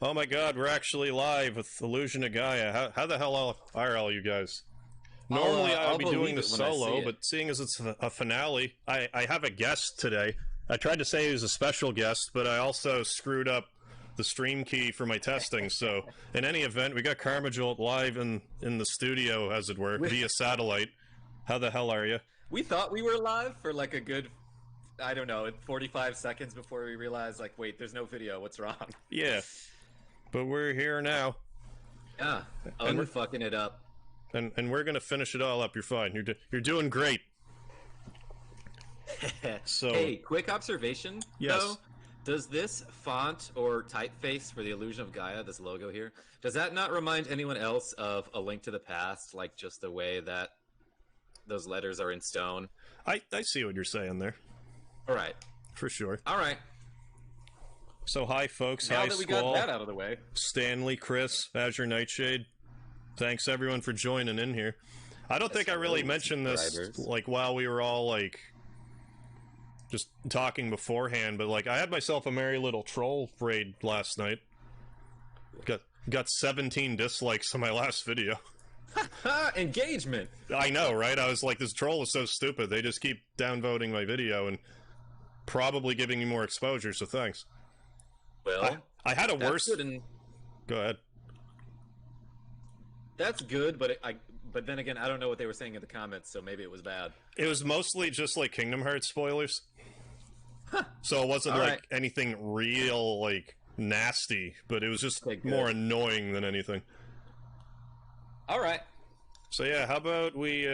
Oh my god, we're actually live with Illusion of Gaia. How the hell are all you guys? Normally I would be doing this solo, but seeing as it's a finale, I have a guest today. I tried to say he was a special guest, but I also screwed up the stream key for my testing, so in any event, we got KarmaJolt live in the studio, as it were, via satellite. How the hell are you? We thought we were live for like a good, I don't know, 45 seconds before we realized, like, wait, there's no video, what's wrong? Yeah. But we're here now. Yeah, and we're fucking it up. And we're gonna finish it all up. You're fine. You're doing great. So, hey, quick observation. Yes. Though, does this font or typeface for the Illusion of Gaia, this logo here, does that not remind anyone else of A Link to the Past? Like just the way that those letters are in stone. I see what you're saying there. All right. For sure. All right. So hi folks, now hi that we Squall, got that out of the way. Stanley, Chris, Azure Nightshade. Thanks everyone for joining in here. I don't think I really mentioned this like while we were all like just talking beforehand, but like I had myself a merry little troll raid last night. Got 17 dislikes on my last video. Engagement. I know, right? I was like, this troll is so stupid. They just keep downvoting my video and probably giving me more exposure, so thanks. Well, I had a worse... Go ahead. That's good, but but then again, I don't know what they were saying in the comments, so maybe it was bad. It was mostly just like Kingdom Hearts spoilers. So it wasn't like anything real, like, nasty, but it was just more annoying than anything. Alright. So yeah, how about we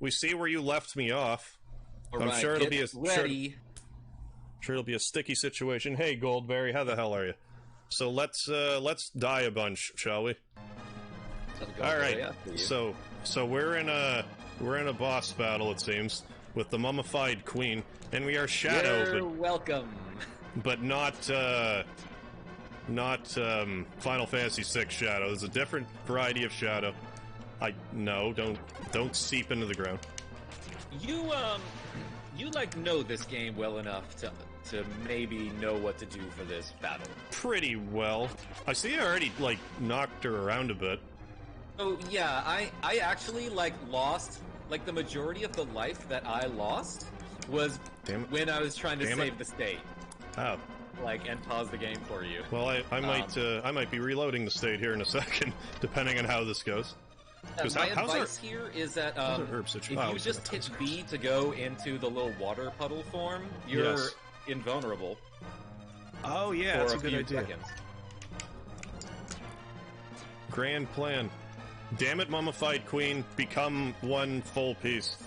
see where you left me off. I'm sure it'll be a... Sure it'll be a sticky situation. Hey, Goldberry, how the hell are you? So let's die a bunch, shall we? All right. So we're in a boss battle, it seems, with the mummified queen, and we are Shadow. You're welcome. But not Final Fantasy VI Shadow. There's a different variety of Shadow. Don't seep into the ground. You like know this game well enough to maybe know what to do for this battle. Pretty well. I see I already like knocked her around a bit. Oh yeah, I actually like lost like the majority of the life that I lost was when I was trying to save the state. Oh. Like and pause the game for you. Well, I might be reloading the state here in a second, depending on how this goes. My advice here is that if you just hit B to go into the little water puddle form, you're invulnerable. Oh yeah, that's a good idea. Seconds. Grand plan. Damn it, mummified queen, become one full piece.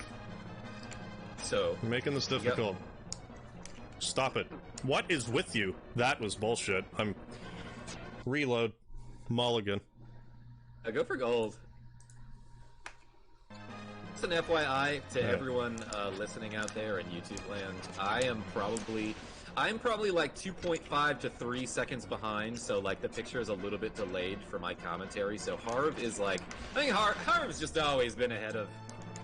So you're making this difficult. Stop it. What is with you? That was bullshit. I'm... Reload. Mulligan. I go for gold. Just an FYI to everyone listening out there in YouTube land, I'm probably like 2.5 to 3 seconds behind, so like the picture is a little bit delayed for my commentary, so Harv is like, I think Harv's just always been ahead of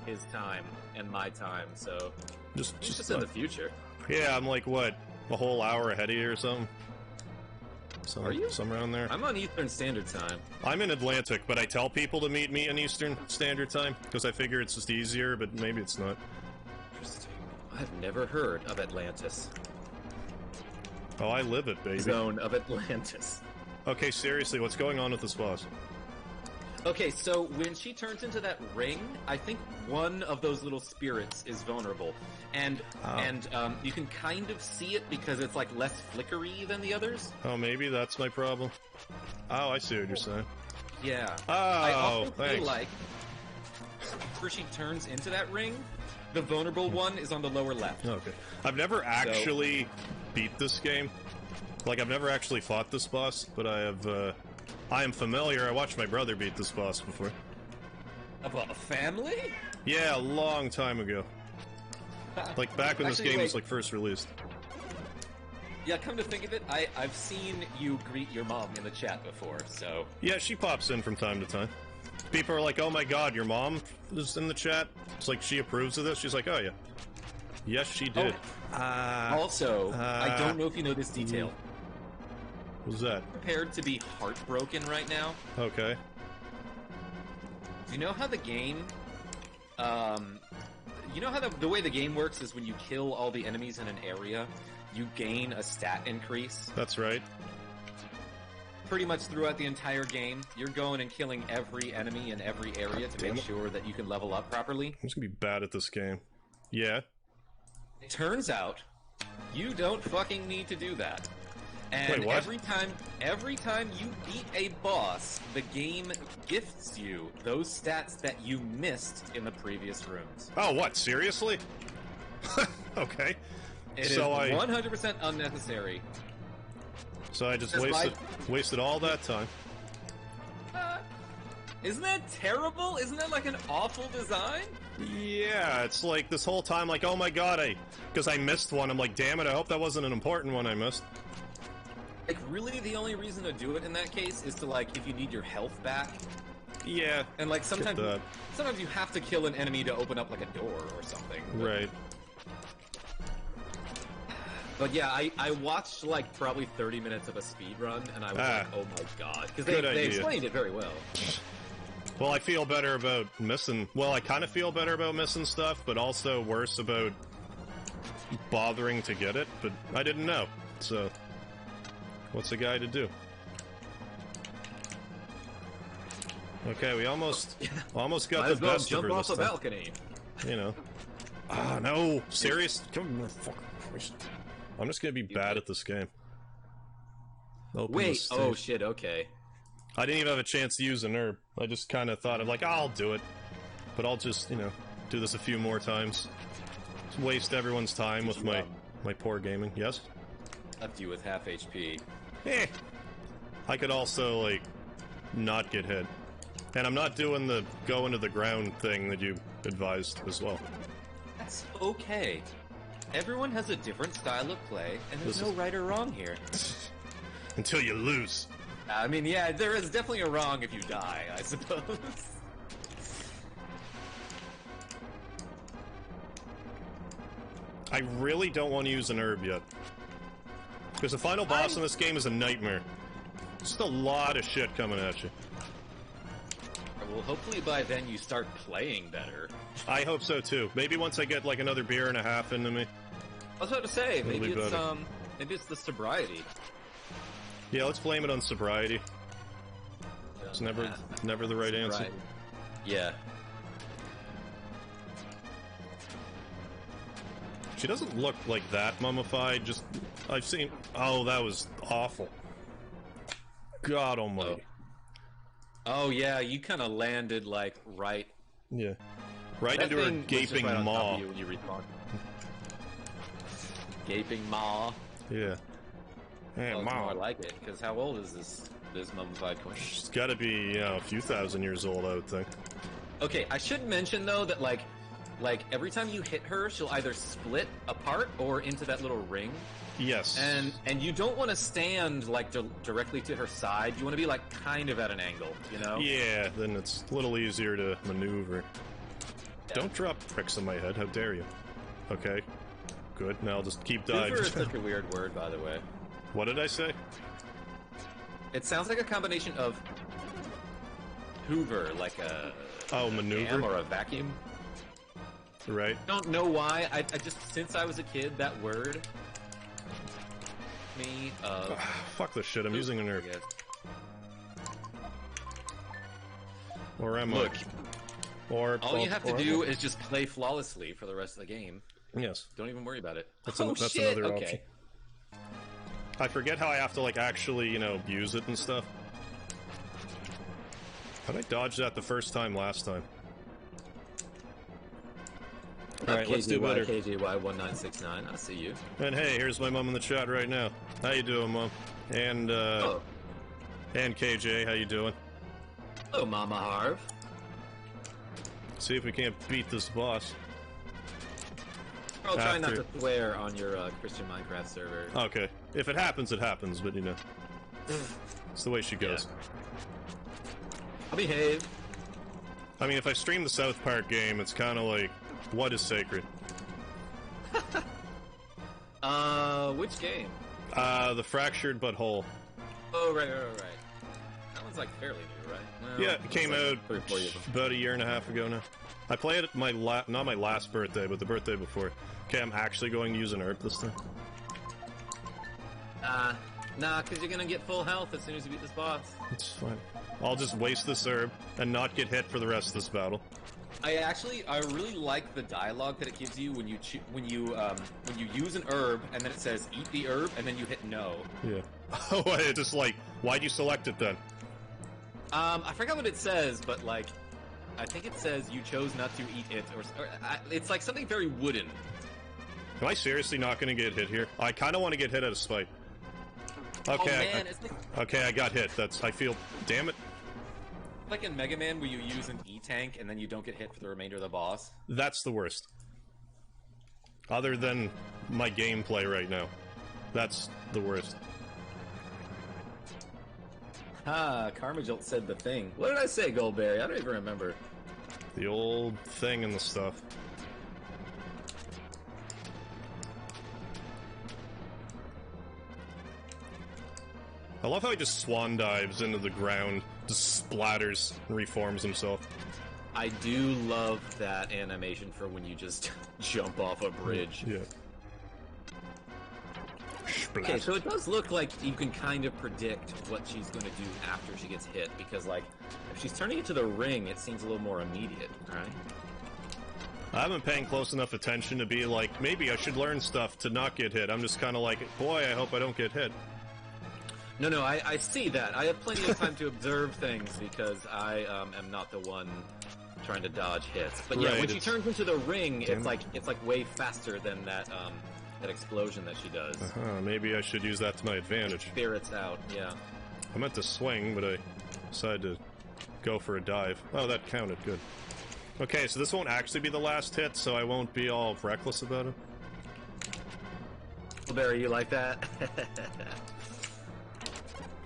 his time and my time, so just in the future. Yeah, I'm like, what, a whole hour ahead of you or something? Are you? Somewhere around there. I'm on Eastern Standard Time. I'm in Atlantic, but I tell people to meet me in Eastern Standard Time, because I figure it's just easier, but maybe it's not. Interesting. I've never heard of Atlantis. Oh, I live it, baby. Zone of Atlantis. Okay, seriously, what's going on with this boss? Okay, so when she turns into that ring, I think one of those little spirits is vulnerable, and you can kind of see it because it's like less flickery than the others. Oh, maybe that's my problem. Oh, I see what you're saying. Yeah. Oh, I also feel like after she turns into that ring, the vulnerable one is on the lower left. Okay. I've never actually beat this game. Like, I've never actually fought this boss, but I have, I am familiar. I watched my brother beat this boss before. Of a family? Yeah, a long time ago. Like, back when this game was, like, first released. Yeah, come to think of it, I've seen you greet your mom in the chat before, so... Yeah, she pops in from time to time. People are like, oh my god, your mom is in the chat? It's like, she approves of this? She's like, oh yeah. Yes, she did. Also, I don't know if you know this detail. What's that? Prepared to be heartbroken right now. Okay. Do you know how the game, you know how the way the game works is when you kill all the enemies in an area, you gain a stat increase? That's right. Pretty much throughout the entire game, you're going and killing every enemy in every area to make sure that you can level up properly. I'm just gonna be bad at this game. Yeah. It turns out, you don't fucking need to do that. And wait, what? every time you beat a boss, the game gifts you those stats that you missed in the previous rooms. Oh, what? Seriously? Okay. It is 100% unnecessary. So I just wasted all that time. Isn't that terrible? Isn't that like an awful design? Yeah, it's like this whole time, like, oh my god, because I missed one, I'm like, damn it, I hope that wasn't an important one I missed. Like, really, the only reason to do it in that case is to, like, if you need your health back. Yeah. And, like, sometimes you have to kill an enemy to open up, like, a door or something. Right. But yeah, I watched, like, probably 30 minutes of a speed run, and I was like, oh my god. Because they explained it very well. Well, I feel better about missing... Well, I kind of feel better about missing stuff, but also worse about bothering to get it, but I didn't know, so... What's a guy to do? Okay, we almost got the best of her this time. Jump off the balcony. You know. Ah, no! Serious? Come on, fuck Christ. I'm just gonna be bad at this game. Wait, oh shit, okay. I didn't even have a chance to use an herb. I just kind of thought of like, oh, I'll do it. But I'll just, you know, do this a few more times. Just waste everyone's time with my poor gaming. Yes? Left you with half HP. Eh. I could also, like, not get hit. And I'm not doing the go into the ground thing that you advised as well. That's okay. Everyone has a different style of play, and there's no right or wrong here. Until you lose. I mean, yeah, there is definitely a wrong if you die, I suppose. I really don't want to use an herb yet. Because the final boss in this game is a nightmare. Just a lot of shit coming at you. Well, hopefully by then you start playing better. I hope so too. Maybe once I get like another beer and a half into me. I was about to say, maybe it's the sobriety. Yeah, let's blame it on sobriety. It's never the right answer. Yeah. She doesn't look like that mummified, just... I've seen... Oh, that was awful. God almighty. Oh yeah, you kind of landed, like, right... Yeah. Right into her gaping maw. When you respawned. Gaping maw. Yeah. Well, more like it, because how old is this mummified queen? She's gotta be, you know, a few thousand years old, I would think. Okay, I should mention, though, that, like, every time you hit her, she'll either split apart or into that little ring. Yes. And you don't want to stand, like, directly to her side. You want to be, like, kind of at an angle, you know? Yeah, then it's a little easier to maneuver. Yeah. Don't drop bricks on my head, how dare you. Okay. Good, now I'll just keep diving. Hoover is such a weird word, by the way. What did I say? It sounds like a combination of Hoover, like a... Oh, maneuver? Or a vacuum. Right. Don't know why. I just, since I was a kid, that word... me of... Fuck this shit, I'm using a nerf. Or am Look, Or all you have to do is just play flawlessly for the rest of the game. Yes. Don't even worry about it. That's another option. I forget how I have to, like, actually, you know, use it and stuff. How'd I dodge that the first time last time? Alright, let's do better. KJY1969, I see you. And hey, here's my mom in the chat right now. How you doing, Mom? And, and KJ, how you doing? Hello, MegaHarv. See if we can't beat this boss. I'll try not to swear on your Christian Minecraft server. Okay. If it happens, but you know. It's the way she goes. Yeah. I'll behave. I mean, if I stream the South Park game, it's kind of like, what is sacred? Which game? The Fractured But Whole. Oh, right. That one's like fairly new, right? Well, yeah, it came like out 3 or 4 years about a year and a half ago now. I played it not my last birthday, but the birthday before. Okay, I'm actually going to use an herb this time. Nah, because you're gonna get full health as soon as you beat this boss. It's fine. I'll just waste this herb and not get hit for the rest of this battle. I really like the dialogue that it gives you when you use an herb and then it says eat the herb and then you hit no. Yeah. Oh, it's just like, why'd you select it then? I forgot what it says, but like, I think it says you chose not to eat it, or it's like something very wooden. Am I seriously not going to get hit here? I kind of want to get hit out of spite. Okay, oh, man, okay, I got hit. I feel, damn it. Like in Mega Man where you use an E-tank and then you don't get hit for the remainder of the boss. That's the worst. Other than my gameplay right now. That's the worst. KarmaJolt said the thing. What did I say, Goldberry? I don't even remember. The old thing and the stuff. I love how he just swan dives into the ground, just splatters, and reforms himself. I do love that animation for when you just jump off a bridge. Yeah. Okay, so it does look like you can kind of predict what she's going to do after she gets hit, because, like, if she's turning it to the ring, it seems a little more immediate, right? I haven't paying close enough attention to be like, maybe I should learn stuff to not get hit. I'm just kind of like, boy, I hope I don't get hit. No, I see that. I have plenty of time to observe things because I am not the one trying to dodge hits. But yeah, when she turns into the ring, it's like way faster than that that explosion that she does. Maybe I should use that to my advantage. Spirits out, yeah. I meant to swing, but I decided to go for a dive. Oh, that counted. Good. Okay, so this won't actually be the last hit, so I won't be all reckless about it. Barry, you like that?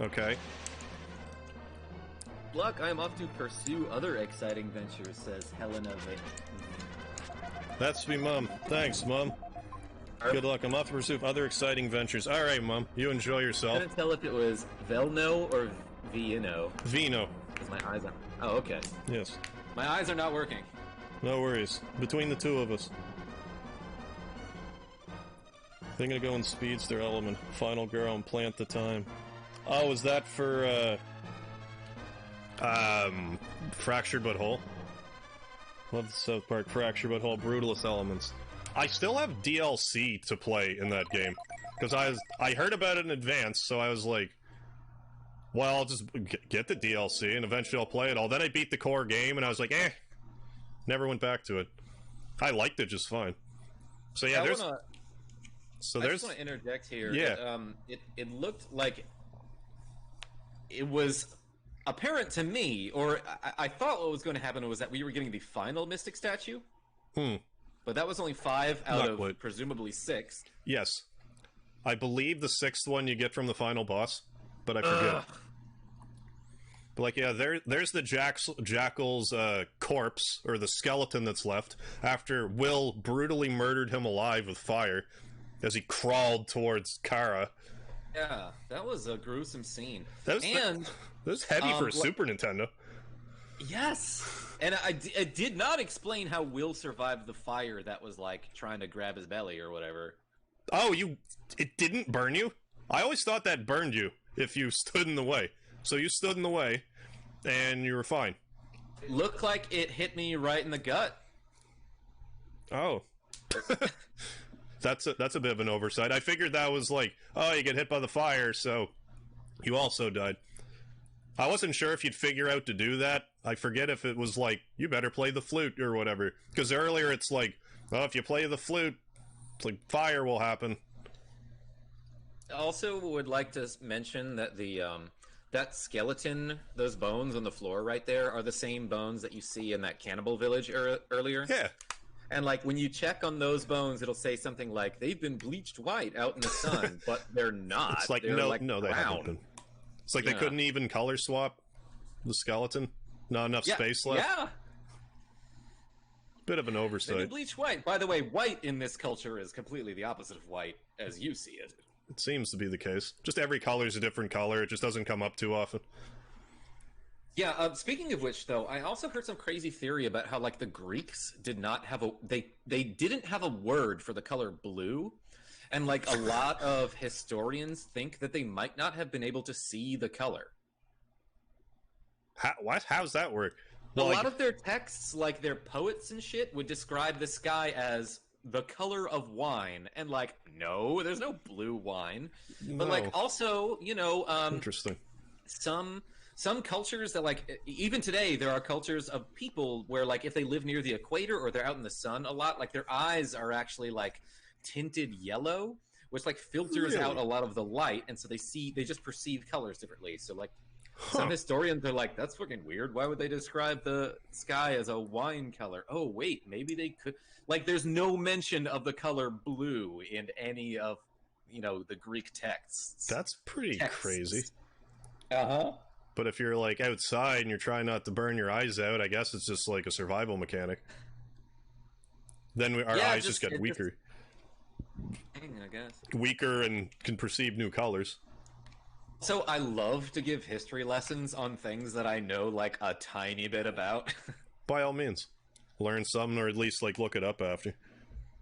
Okay. Luck, I am off to pursue other exciting ventures, says Helena. That's me, Mom. Thanks, Mom. Good luck. I'm off to pursue other exciting ventures. All right, Mom. You enjoy yourself. I couldn't tell if it was Velno or Vino. Vino. Because my eyes are... Oh, okay. Yes. My eyes are not working. No worries. Between the two of us. They're gonna go in Speedster Element. Final girl and plant the time. Oh, is that for, Fractured But Whole? Love the South Park Fractured But Whole Brutalist Elements. I still have DLC to play in that game. Because I heard about it in advance, so I was like, well, I'll just get the DLC, and eventually I'll play it all. Then I beat the core game, and I was like, eh. Never went back to it. I liked it just fine. So yeah, I just want to interject here. Yeah. It looked like... It was apparent to me, or I thought what was going to happen was that we were getting the final Mystic statue. But that was only 5 out of presumably 6. Yes. I believe the 6th one you get from the final boss, but I forget. But like, yeah, there's the Jackal's corpse, or the skeleton that's left, after Will brutally murdered him alive with fire as he crawled towards Kara. Yeah, that was a gruesome scene. That was heavy for a Super Nintendo. Yes! And it did not explain how Will survived the fire that was, like, trying to grab his belly or whatever. Oh, it didn't burn you? I always thought that burned you if you stood in the way. So you stood in the way, and you were fine. It looked like it hit me right in the gut. Oh. That's a bit of an oversight. I figured that was like, oh, you get hit by the fire, so you also died. I wasn't sure if you'd figure out to do that. I forget if it was like, you better play the flute or whatever. Because earlier it's like, oh, if you play the flute, it's like fire will happen. Also would like to mention that the that skeleton, those bones on the floor right there, are the same bones that you see in that cannibal village earlier. Yeah. And, like, when you check on those bones, it'll say something like, they've been bleached white out in the sun, but they're not. It's like, they're no, they haven't been. It's like they couldn't even color swap the skeleton. Not enough space left. Yeah. Bit of an oversight. They've been bleached white. By the way, white in this culture is completely the opposite of white, as you see it. It seems to be the case. Just every color's a different color. It just doesn't come up too often. Yeah, speaking of which, though, I also heard some crazy theory about how, like, the Greeks did not have a... They didn't have a word for the color blue, and, like, a lot of historians think that they might not have been able to see the color. What? How's that work? Well, a lot of their texts, like, their poets and shit, would describe the sky as the color of wine, and, like, no, there's no blue wine. No. But, like, also, you know... Interesting. Some cultures that, like, even today, there are cultures of people where, like, if they live near the equator or they're out in the sun a lot, like, their eyes are actually, like, tinted yellow, which, like, filters out a lot of the light, and so they just perceive colors differently. So, like, some historians are like, that's fucking weird. Why would they describe the sky as a wine color? Oh, wait, maybe they could... Like, there's no mention of the color blue in any of, you know, the Greek texts. That's pretty crazy. Uh-huh. But if you're, like, outside and you're trying not to burn your eyes out, I guess it's just, like, a survival mechanic. Then our eyes just get weaker. I guess. Weaker and can perceive new colors. So I love to give history lessons on things that I know, like, a tiny bit about. By all means. Learn something, or at least, like, look it up after.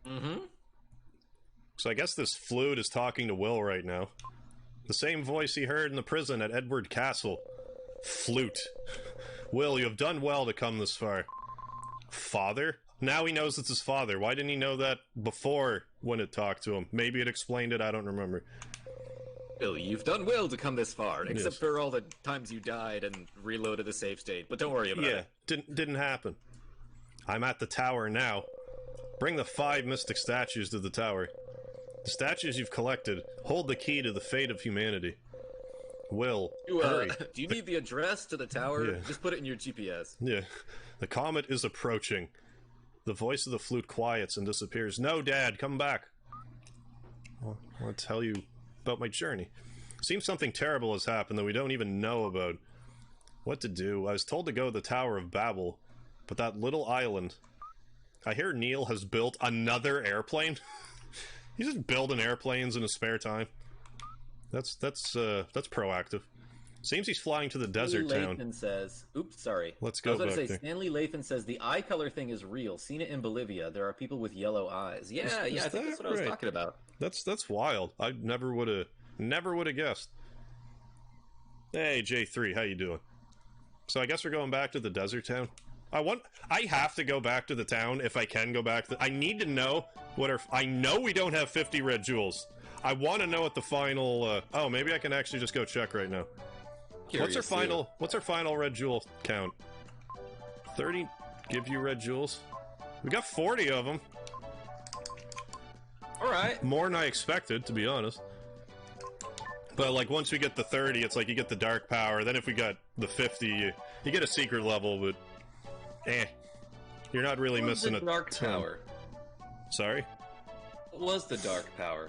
Mm-hmm. So I guess this flute is talking to Will right now. The same voice he heard in the prison at Edward Castle. Flute. Will, you have done well to come this far. Father? Now he knows it's his father. Why didn't he know that before when it talked to him? Maybe it explained it, I don't remember. Will, you've done well to come this far, except for all the times you died and reloaded the save state, but don't worry about it. Yeah, didn't happen. I'm at the tower now. Bring the 5 mystic statues to the tower. The statues you've collected hold the key to the fate of humanity. Will, hurry. Do you need the address to the tower? Yeah. Just put it in your GPS. Yeah. The comet is approaching. The voice of the flute quiets and disappears. No, Dad, come back. I want to tell you about my journey. Seems something terrible has happened that we don't even know about. What to do? I was told to go to the Tower of Babel, but that little island... I hear Neil has built another airplane. He's just building airplanes in his spare time. That's proactive. Seems he's flying to the desert town. Lathan says, oops, sorry. Let's go back there. Stanley Lathan says, the eye color thing is real. Seen it in Bolivia. There are people with yellow eyes. Yeah, I think that's what I was talking about. That's wild. I never would have guessed. Hey, J3, how you doing? So I guess we're going back to the desert town. I have to go back to the town if I can go back. I need to know I know we don't have 50 red jewels. I want to know what the final, oh, maybe I can actually just go check right now. What's our final red jewel count? 30 give you red jewels? We got 40 of them. Alright. More than I expected, to be honest. But, like, once we get the 30, it's like you get the dark power. Then if we got the 50, you get a secret level, but... You're not really missing a dark power. Sorry? What was the dark power?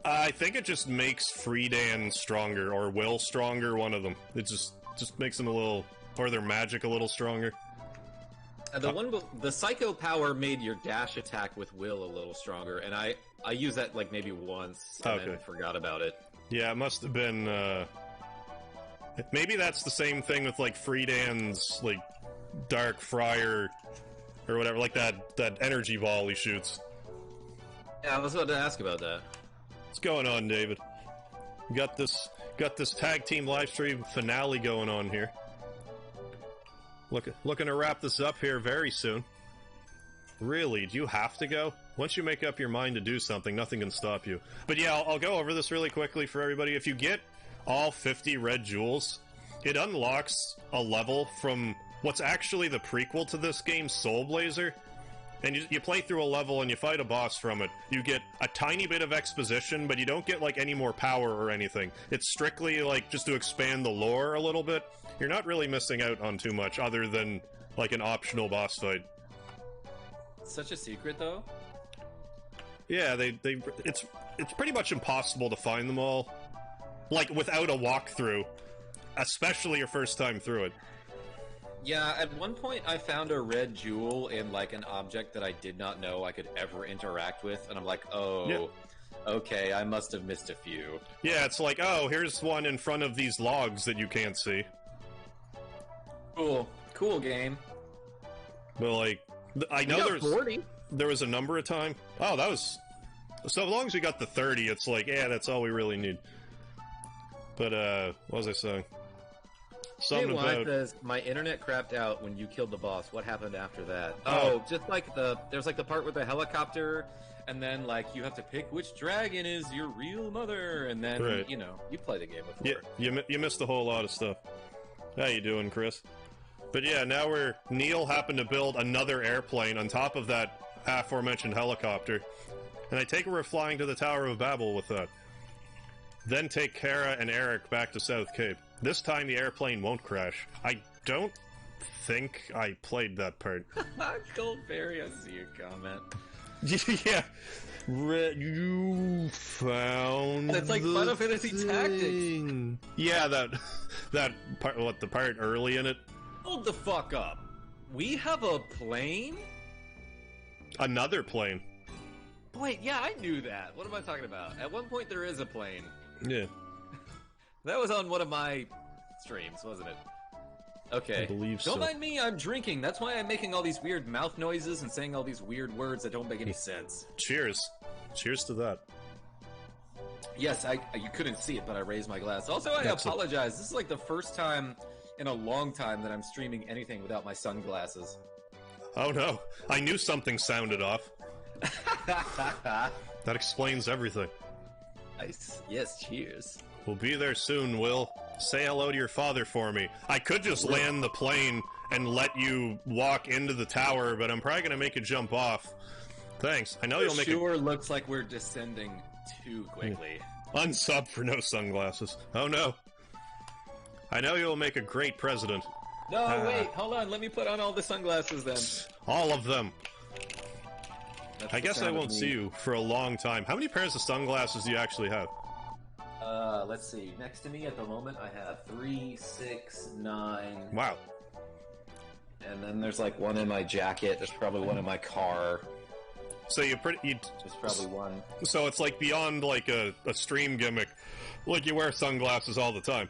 I think it just makes Friedan stronger, or Will stronger, one of them. It just makes them a little... Or their magic a little stronger. The Psycho power made your dash attack with Will a little stronger, and I used that, like, maybe once, and then forgot about it. Yeah, it must have been, maybe that's the same thing with, like, Friedan's, like, Dark Friar, or whatever, like that energy ball he shoots. Yeah, I was about to ask about that. What's going on, David? We got this Tag Team Livestream finale going on here. Looking to wrap this up here very soon. Really, do you have to go? Once you make up your mind to do something, nothing can stop you. But yeah, I'll go over this really quickly for everybody. If you get all 50 red jewels, it unlocks a level from what's actually the prequel to this game, Soul Blazer. And you play through a level and you fight a boss from it. You get a tiny bit of exposition, but you don't get, like, any more power or anything. It's strictly, like, just to expand the lore a little bit. You're not really missing out on too much, other than, like, an optional boss fight. Such a secret, though? Yeah, it's pretty much impossible to find them all, like, without a walkthrough, especially your first time through it. Yeah, at one point I found a red jewel in, like, an object that I did not know I could ever interact with, and I'm like, oh, Okay, I must have missed a few. Yeah, it's like, oh, here's one in front of these logs that you can't see. Cool. Cool game. But, like, I know there was a number of time. Oh, that was... So as long as we got the 30, it's like, yeah, that's all we really need. But, what was I saying? Something about... says, my internet crapped out when you killed the boss. What happened after that? Oh, just like there's like the part with the helicopter, and then like you have to pick which dragon is your real mother, and then, you know, you play the game before. Yeah, you missed a whole lot of stuff. How you doing, Chris? But yeah, now Neil happened to build another airplane on top of that aforementioned helicopter. And I take we're flying to the Tower of Babel with that. Then take Kara and Eric back to South Cape. This time the airplane won't crash. I don't think I played that part. Goldberry, I see your comment. Yeah. You found It's like Final Fantasy Tactics. Yeah, that part, the part early in it. Hold the fuck up. We have a plane? Another plane. Wait, yeah, I knew that. What am I talking about? At one point there is a plane. Yeah. That was on one of my streams, wasn't it? Okay. I believe so. Don't mind me, I'm drinking. That's why I'm making all these weird mouth noises and saying all these weird words that don't make any sense. Cheers. Cheers to that. Yes, you couldn't see it, but I raised my glass. Also, I apologize. This is like the first time in a long time that I'm streaming anything without my sunglasses. Oh no. I knew something sounded off. That explains everything. Nice. Yes, cheers. We'll be there soon, Will. Say hello to your father for me. I could just land the plane and let you walk into the tower, but I'm probably going to make you jump off. Thanks. I know you'll make it... sure looks like we're descending too quickly. Unsub for no sunglasses. Oh no. I know you'll make a great president. No, wait, hold on. Let me put on all the sunglasses then. All of them. That's I guess I won't see you for a long time. How many pairs of sunglasses do you actually have? Let's see. Next to me at the moment, I have 3, 6, 9. Wow. And then there's like one in my jacket. There's probably one in my car. So there's probably one. So it's like beyond like a stream gimmick. Like you wear sunglasses all the time.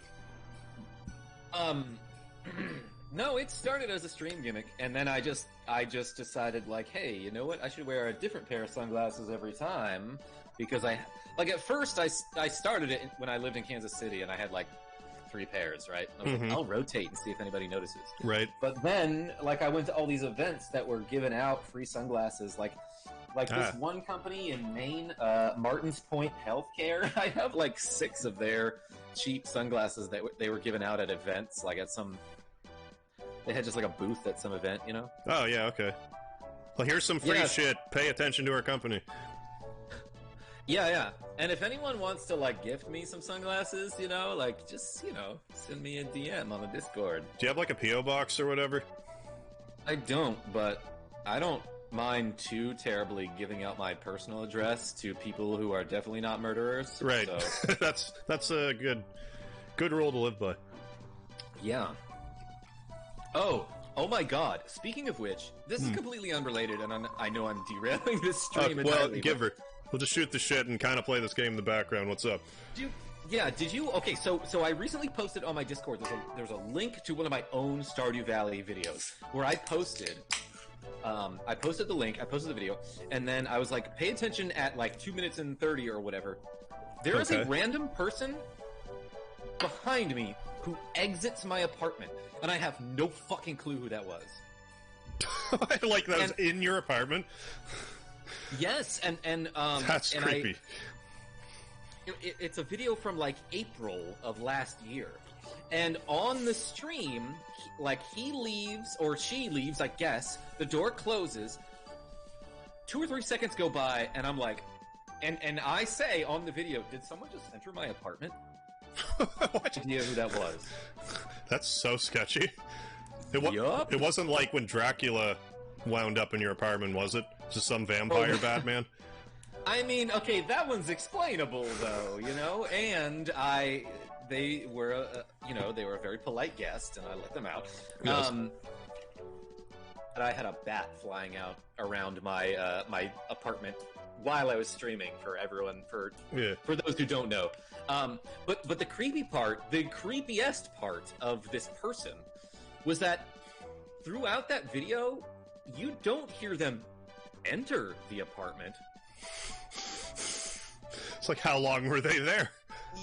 No, it started as a stream gimmick, and then I just decided, like, hey, you know what? I should wear a different pair of sunglasses every time, because at first I started it when I lived in Kansas City, and I had like 3 pairs, right? I was like, I'll rotate and see if anybody notices. Right. But then, like, I went to all these events that were giving out free sunglasses, like this one company in Maine, Martin's Point Healthcare. I have like 6 of their cheap sunglasses that they were giving out at events, like at some... They had just like a booth at some event, you know? Oh, yeah, okay. Well, here's some free shit. Pay attention to our company. Yeah. And if anyone wants to, like, gift me some sunglasses, you know, like, just, you know, send me a DM on the Discord. Do you have, like, a P.O. box or whatever? I don't, but I don't mind too terribly giving out my personal address to people who are definitely not murderers. Right. So. That's a good rule to live by. Yeah. Oh my god. Speaking of which, this is completely unrelated, and I know I'm derailing this stream entirely. Well, we'll just shoot the shit and kind of play this game in the background. What's up? Did you... Okay, so I recently posted on my Discord, there's a link to one of my own Stardew Valley videos, where I posted the link, I posted the video, and then I was like, pay attention at like 2 minutes and 30 or whatever. There is a random person behind me who exits my apartment, and I have no fucking clue who that was. Like that was in your apartment? Yes, and that's creepy. It's a video from like April of last year, and on the stream, he leaves or she leaves, I guess. The door closes. 2 or 3 seconds go by, and I'm like, and I say on the video, did someone just enter my apartment? What idea who that was? That's so sketchy. It wasn't like when Dracula wound up in your apartment, was it? Just some vampire Batman? I mean, okay, that one's explainable though, you know. And they were a very polite guest, and I let them out. Yes. And I had a bat flying out around my my apartment while I was streaming for everyone, for those who don't know. But the creepy part, the creepiest part of this person was that throughout that video, you don't hear them enter the apartment. It's like, how long were they there?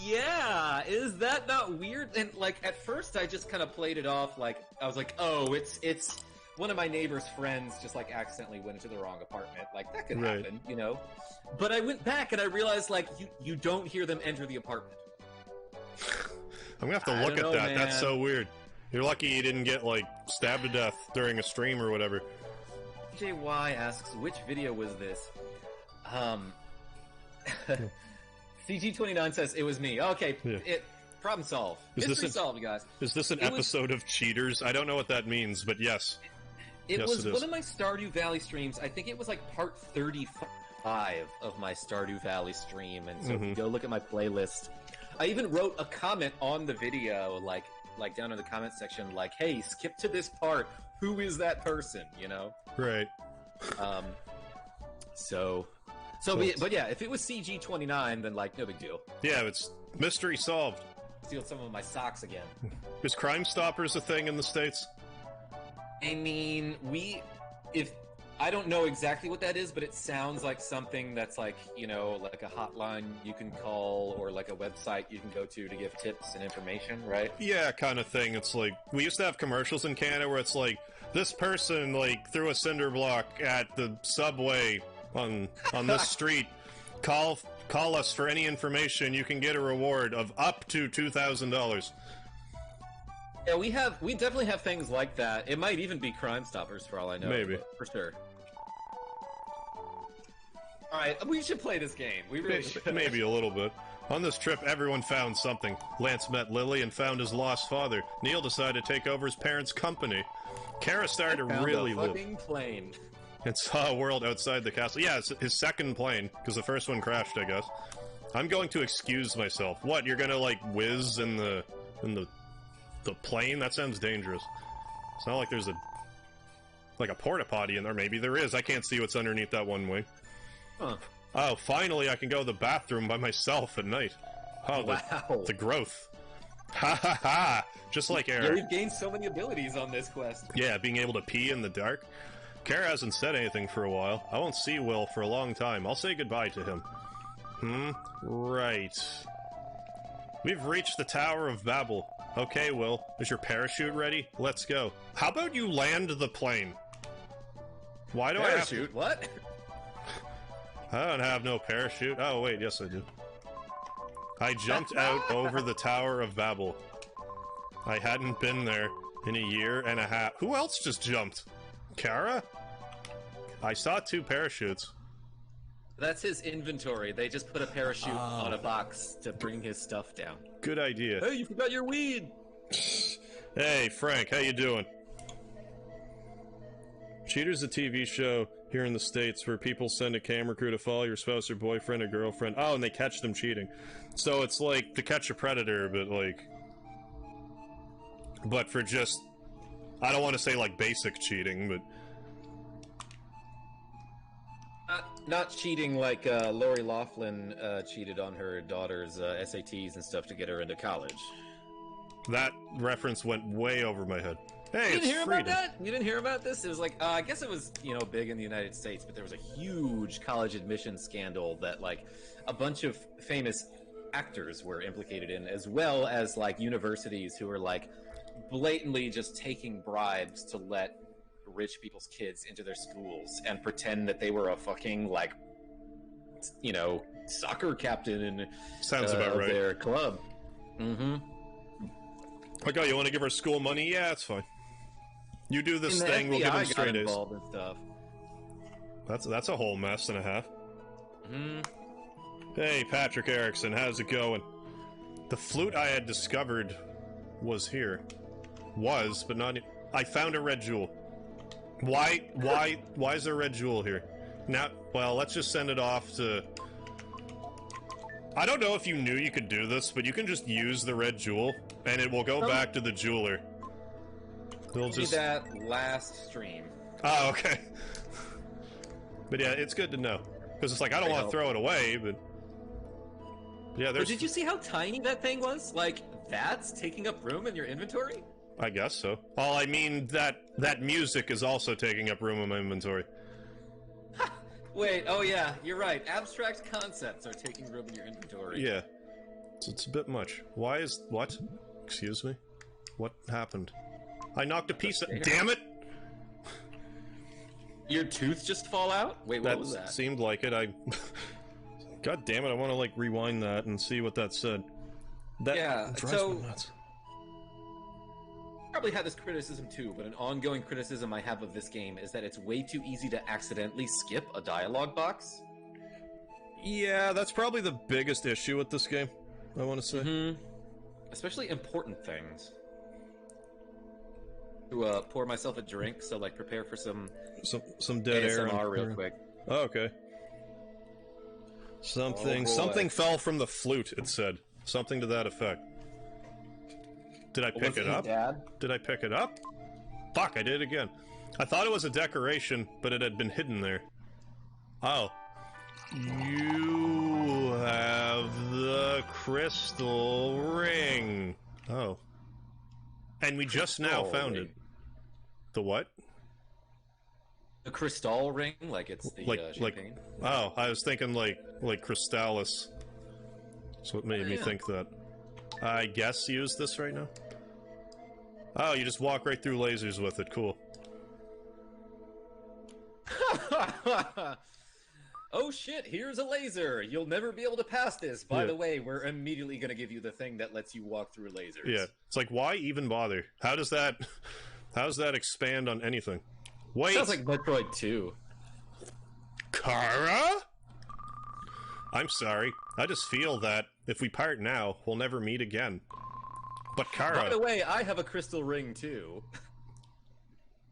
Yeah, is that not weird? And like at first I just kind of played it off like I was like, oh, it's one of my neighbor's friends just like accidentally went into the wrong apartment. Like that could happen, you know? But I went back and I realized like you don't hear them enter the apartment. I'm gonna have to look at that. Man. That's so weird. You're lucky you didn't get like stabbed to death during a stream or whatever. JY asks, which video was this? CG29 says it was me. Okay, problem solved. Mystery solved, you guys. Is this an episode of Cheaters? I don't know what that means, but yes. It was one of my Stardew Valley streams. I think it was like part 35 of my Stardew Valley stream. And so if you go look at my playlist, I even wrote a comment on the video, like down in the comment section, like, hey, skip to this part. Who is that person, you know? Right. But yeah, if it was CG29, then like no big deal. Yeah, it's mystery solved. Steal some of my socks again. Is Crime Stoppers a thing in the States? I mean, I don't know exactly what that is, but it sounds like something that's like, you know, like a hotline you can call or like a website you can go to give tips and information, right? Yeah, kind of thing. It's like, we used to have commercials in Canada where it's like, this person like threw a cinder block at the subway on this street. Call us for any information. You can get a reward of up to $2,000. Yeah, we definitely have things like that. It might even be Crime Stoppers for all I know. Maybe. For sure. Alright, we should play this game. We really should. Maybe a little bit. On this trip, everyone found something. Lance met Lily and found his lost father. Neil decided to take over his parents' company. Kara started to really live. Plane. And saw a world outside the castle. Yeah, it's his second plane, because the first one crashed, I guess. I'm going to excuse myself. What, you're gonna, like, whiz in the plane? That sounds dangerous. It's not like there's a porta-potty in there. Maybe there is. I can't see what's underneath that one wing. Huh. Oh, finally I can go to the bathroom by myself at night. Oh, wow. The growth. Ha ha ha! Just like Eric. Yeah, we've gained so many abilities on this quest. Yeah, being able to pee in the dark. Kara hasn't said anything for a while. I won't see Will for a long time. I'll say goodbye to him. Right. We've reached the Tower of Babel. Okay, Will. Is your parachute ready? Let's go. How about you land the plane? Why do parachute? I have to... What? I don't have no parachute. Oh, wait, yes I do. I jumped out over the Tower of Babel. I hadn't been there in a year and a half. Who else just jumped? Kara? I saw 2 parachutes. That's his inventory. They just put a parachute on a box to bring his stuff down. Good idea. Hey, you forgot your weed! Hey, Frank, how you doing? Cheaters, a TV show here in the States where people send a camera crew to follow your spouse or boyfriend or girlfriend. Oh, and they catch them cheating. So it's like To Catch a Predator, but like... But for just... I don't want to say like basic cheating, but... Not cheating like Lori Loughlin cheated on her daughter's SATs and stuff to get her into college. That reference went way over my head. Hey, you didn't hear about that? You didn't hear about this? It was like, I guess it was, you know, big in the United States, but there was a huge college admission scandal that, like, a bunch of famous actors were implicated in, as well as, like, universities who were, like, blatantly just taking bribes to let rich people's kids into their schools and pretend that they were a fucking, like, you know, soccer captain in Sounds about right. Their club. Like, oh, you want to give our school money? Yeah, it's fine. You do this thing, we'll give them straight A's. And stuff. That's a whole mess and a half. Hey, Patrick Erickson, how's it going? The flute I had discovered was here. Was, but not... I found a red jewel. Why is there a red jewel here? Now, well, let's just send it off to... I don't know if you knew you could do this, but you can just use the red jewel, and it will go back to the jeweler. They'll just... that last stream. Oh, okay. But yeah, it's good to know. Because it's like, I don't want to throw it away, but... Yeah, there's... But did you see how tiny that thing was? Like, that's taking up room in your inventory? I guess so. Well, I mean, that music is also taking up room in my inventory. Wait, oh yeah, you're right. Abstract concepts are taking room in your inventory. Yeah. It's a bit much. Why is... What? Excuse me? What happened? I knocked a piece of... Damn it! Your tooth just fall out? Wait, what was that? That seemed like it. God damn it, I want to, like, rewind that and see what that said. That drives me nuts. Probably had this criticism too, but an ongoing criticism I have of this game is that it's way too easy to accidentally skip a dialogue box. Yeah, that's probably the biggest issue with this game, I want to say. Mm-hmm. Especially important things. To pour myself a drink, so like prepare for some dead air real quick. Oh, okay. Something fell from the flute, it said. Something to that effect. Did I pick it up? Dad? Did I pick it up? Fuck, I did it again. I thought it was a decoration, but it had been hidden there. Oh. You have the crystal ring. Oh. And we just now found it. The what? The crystal ring? Like it's the champagne? Oh, I was thinking like Crystallis. That's what made me think that. I guess use this right now? Oh, you just walk right through lasers with it. Cool. Oh shit, here's a laser! You'll never be able to pass this. By the way, we're immediately gonna give you the thing that lets you walk through lasers. Yeah. It's like, why even bother? How does that expand on anything? Wait! Sounds like Metroid 2. Kara? I'm sorry. I just feel that if we part now, we'll never meet again. But Kara... By the way, I have a crystal ring too.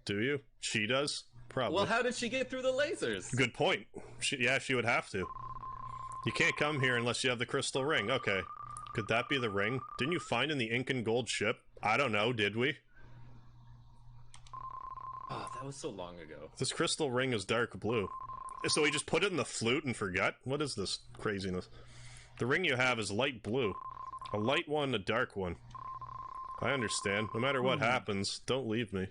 Do you? She does? Probably. Well, how did she get through the lasers? Good point. She would have to. You can't come here unless you have the crystal ring. Okay. Could that be the ring? Didn't you find in the ink and gold ship? I don't know, did we? Oh, that was so long ago. This crystal ring is dark blue. So we just put it in the flute and forgot? What is this craziness? The ring you have is light blue. A light one, a dark one. I understand. No matter what happens, don't leave me.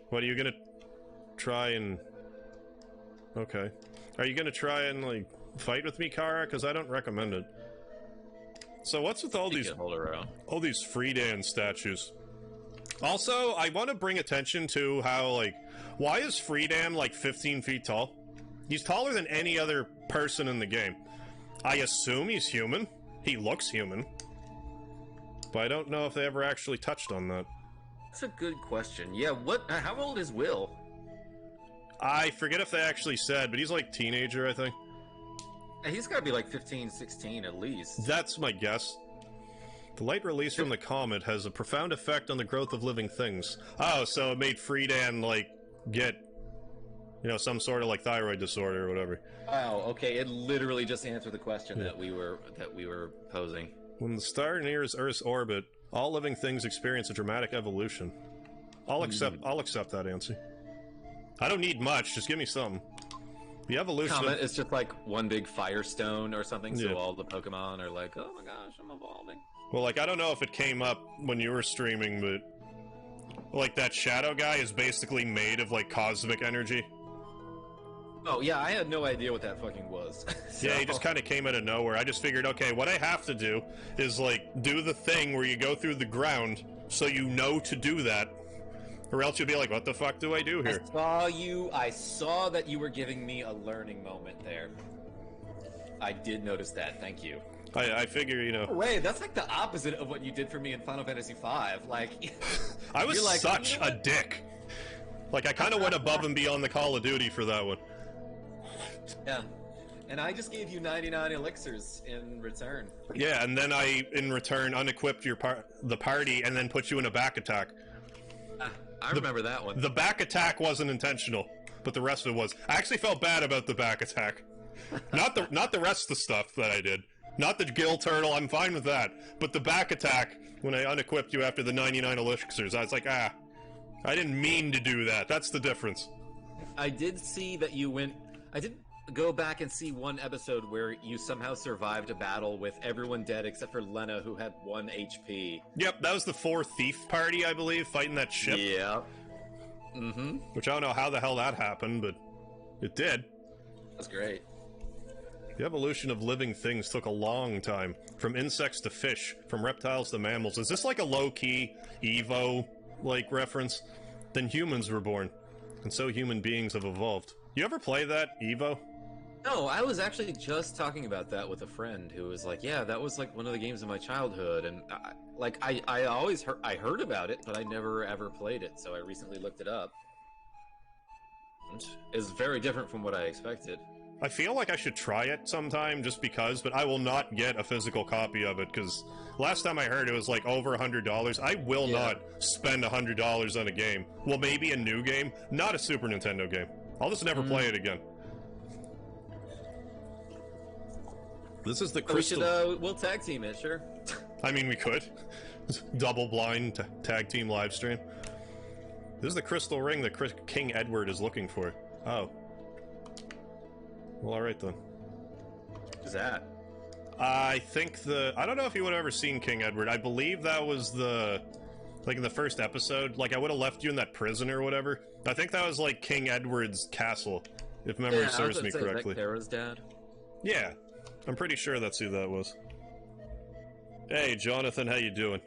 What, are you gonna try and... Okay. Are you gonna try and, like, fight with me, Kara? Because I don't recommend it. So what's with all these Friedan statues? Also, I want to bring attention to how, like, why is Friedan, like, 15 feet tall? He's taller than any other person in the game. I assume he's human. He looks human. But I don't know if they ever actually touched on that. That's a good question. Yeah, how old is Will? I forget if they actually said, but he's like teenager, I think. He's gotta be like 15, 16 at least. That's my guess. The light released from the comet has a profound effect on the growth of living things. Oh, so it made Friedan, like, get, you know, some sort of, like, thyroid disorder or whatever. Wow, okay, it literally just answered the question that we were posing. When the star nears Earth's orbit, all living things experience a dramatic evolution. I'll accept that, Nancy. I don't need much, just give me something. The evolution... Comet is just like one big firestone or something, so all the Pokemon are like, oh my gosh, I'm evolving. Well, like, I don't know if it came up when you were streaming, but... Like, that shadow guy is basically made of, like, cosmic energy. Oh, yeah, I had no idea what that fucking was. So... Yeah, he just kind of came out of nowhere. I just figured, okay, what I have to do is, like, do the thing where you go through the ground so you know to do that. Or else you'll be like, what the fuck do I do here? I saw that you were giving me a learning moment there. I did notice that, thank you. I figure, you know... Wait, that's like the opposite of what you did for me in Final Fantasy V. Like... I was like, such a dick. Like, I kind of went above and beyond the Call of Duty for that one. Yeah. And I just gave you 99 elixirs in return. Yeah, and then I, in return, unequipped the party and then put you in a back attack. I remember that one. The back attack wasn't intentional, but the rest of it was. I actually felt bad about the back attack. Not the rest of the stuff that I did. Not the Gill Turtle, I'm fine with that. But the back attack, when I unequipped you after the 99 elixirs, I was like, I didn't mean to do that. That's the difference. I did see that you went... go back and see one episode where you somehow survived a battle with everyone dead except for Lena, who had 1 HP. Yep, that was the 4 thief party, I believe, fighting that ship. Yeah. Mm-hmm. Which I don't know how the hell that happened, but it did. That's great. The evolution of living things took a long time. From insects to fish, from reptiles to mammals. Is this like a low-key Evo, like, reference? Then humans were born. And so human beings have evolved. You ever play that, Evo? No, I was actually just talking about that with a friend who was like, yeah, that was like one of the games of my childhood, and I always heard about it, but I never ever played it, so I recently looked it up. It's very different from what I expected. I feel like I should try it sometime, just because, but I will not get a physical copy of it, because last time I heard it was like over $100. I will not spend $100 on a game. Well, maybe a new game, not a Super Nintendo game. I'll just never play it again. This is the crystal... we'll tag team it, sure. I mean, we could. Double blind tag team live stream. This is the crystal ring that King Edward is looking for. Oh. Well, alright then. What's that? I think I don't know if you would have ever seen King Edward. I believe that was like in the first episode. Like, I would have left you in that prison or whatever. I think that was like King Edward's castle, if memory serves me correctly. Is that Kara's dad? Yeah. I'm pretty sure that's who that was. Hey, Jonathan, how you doing?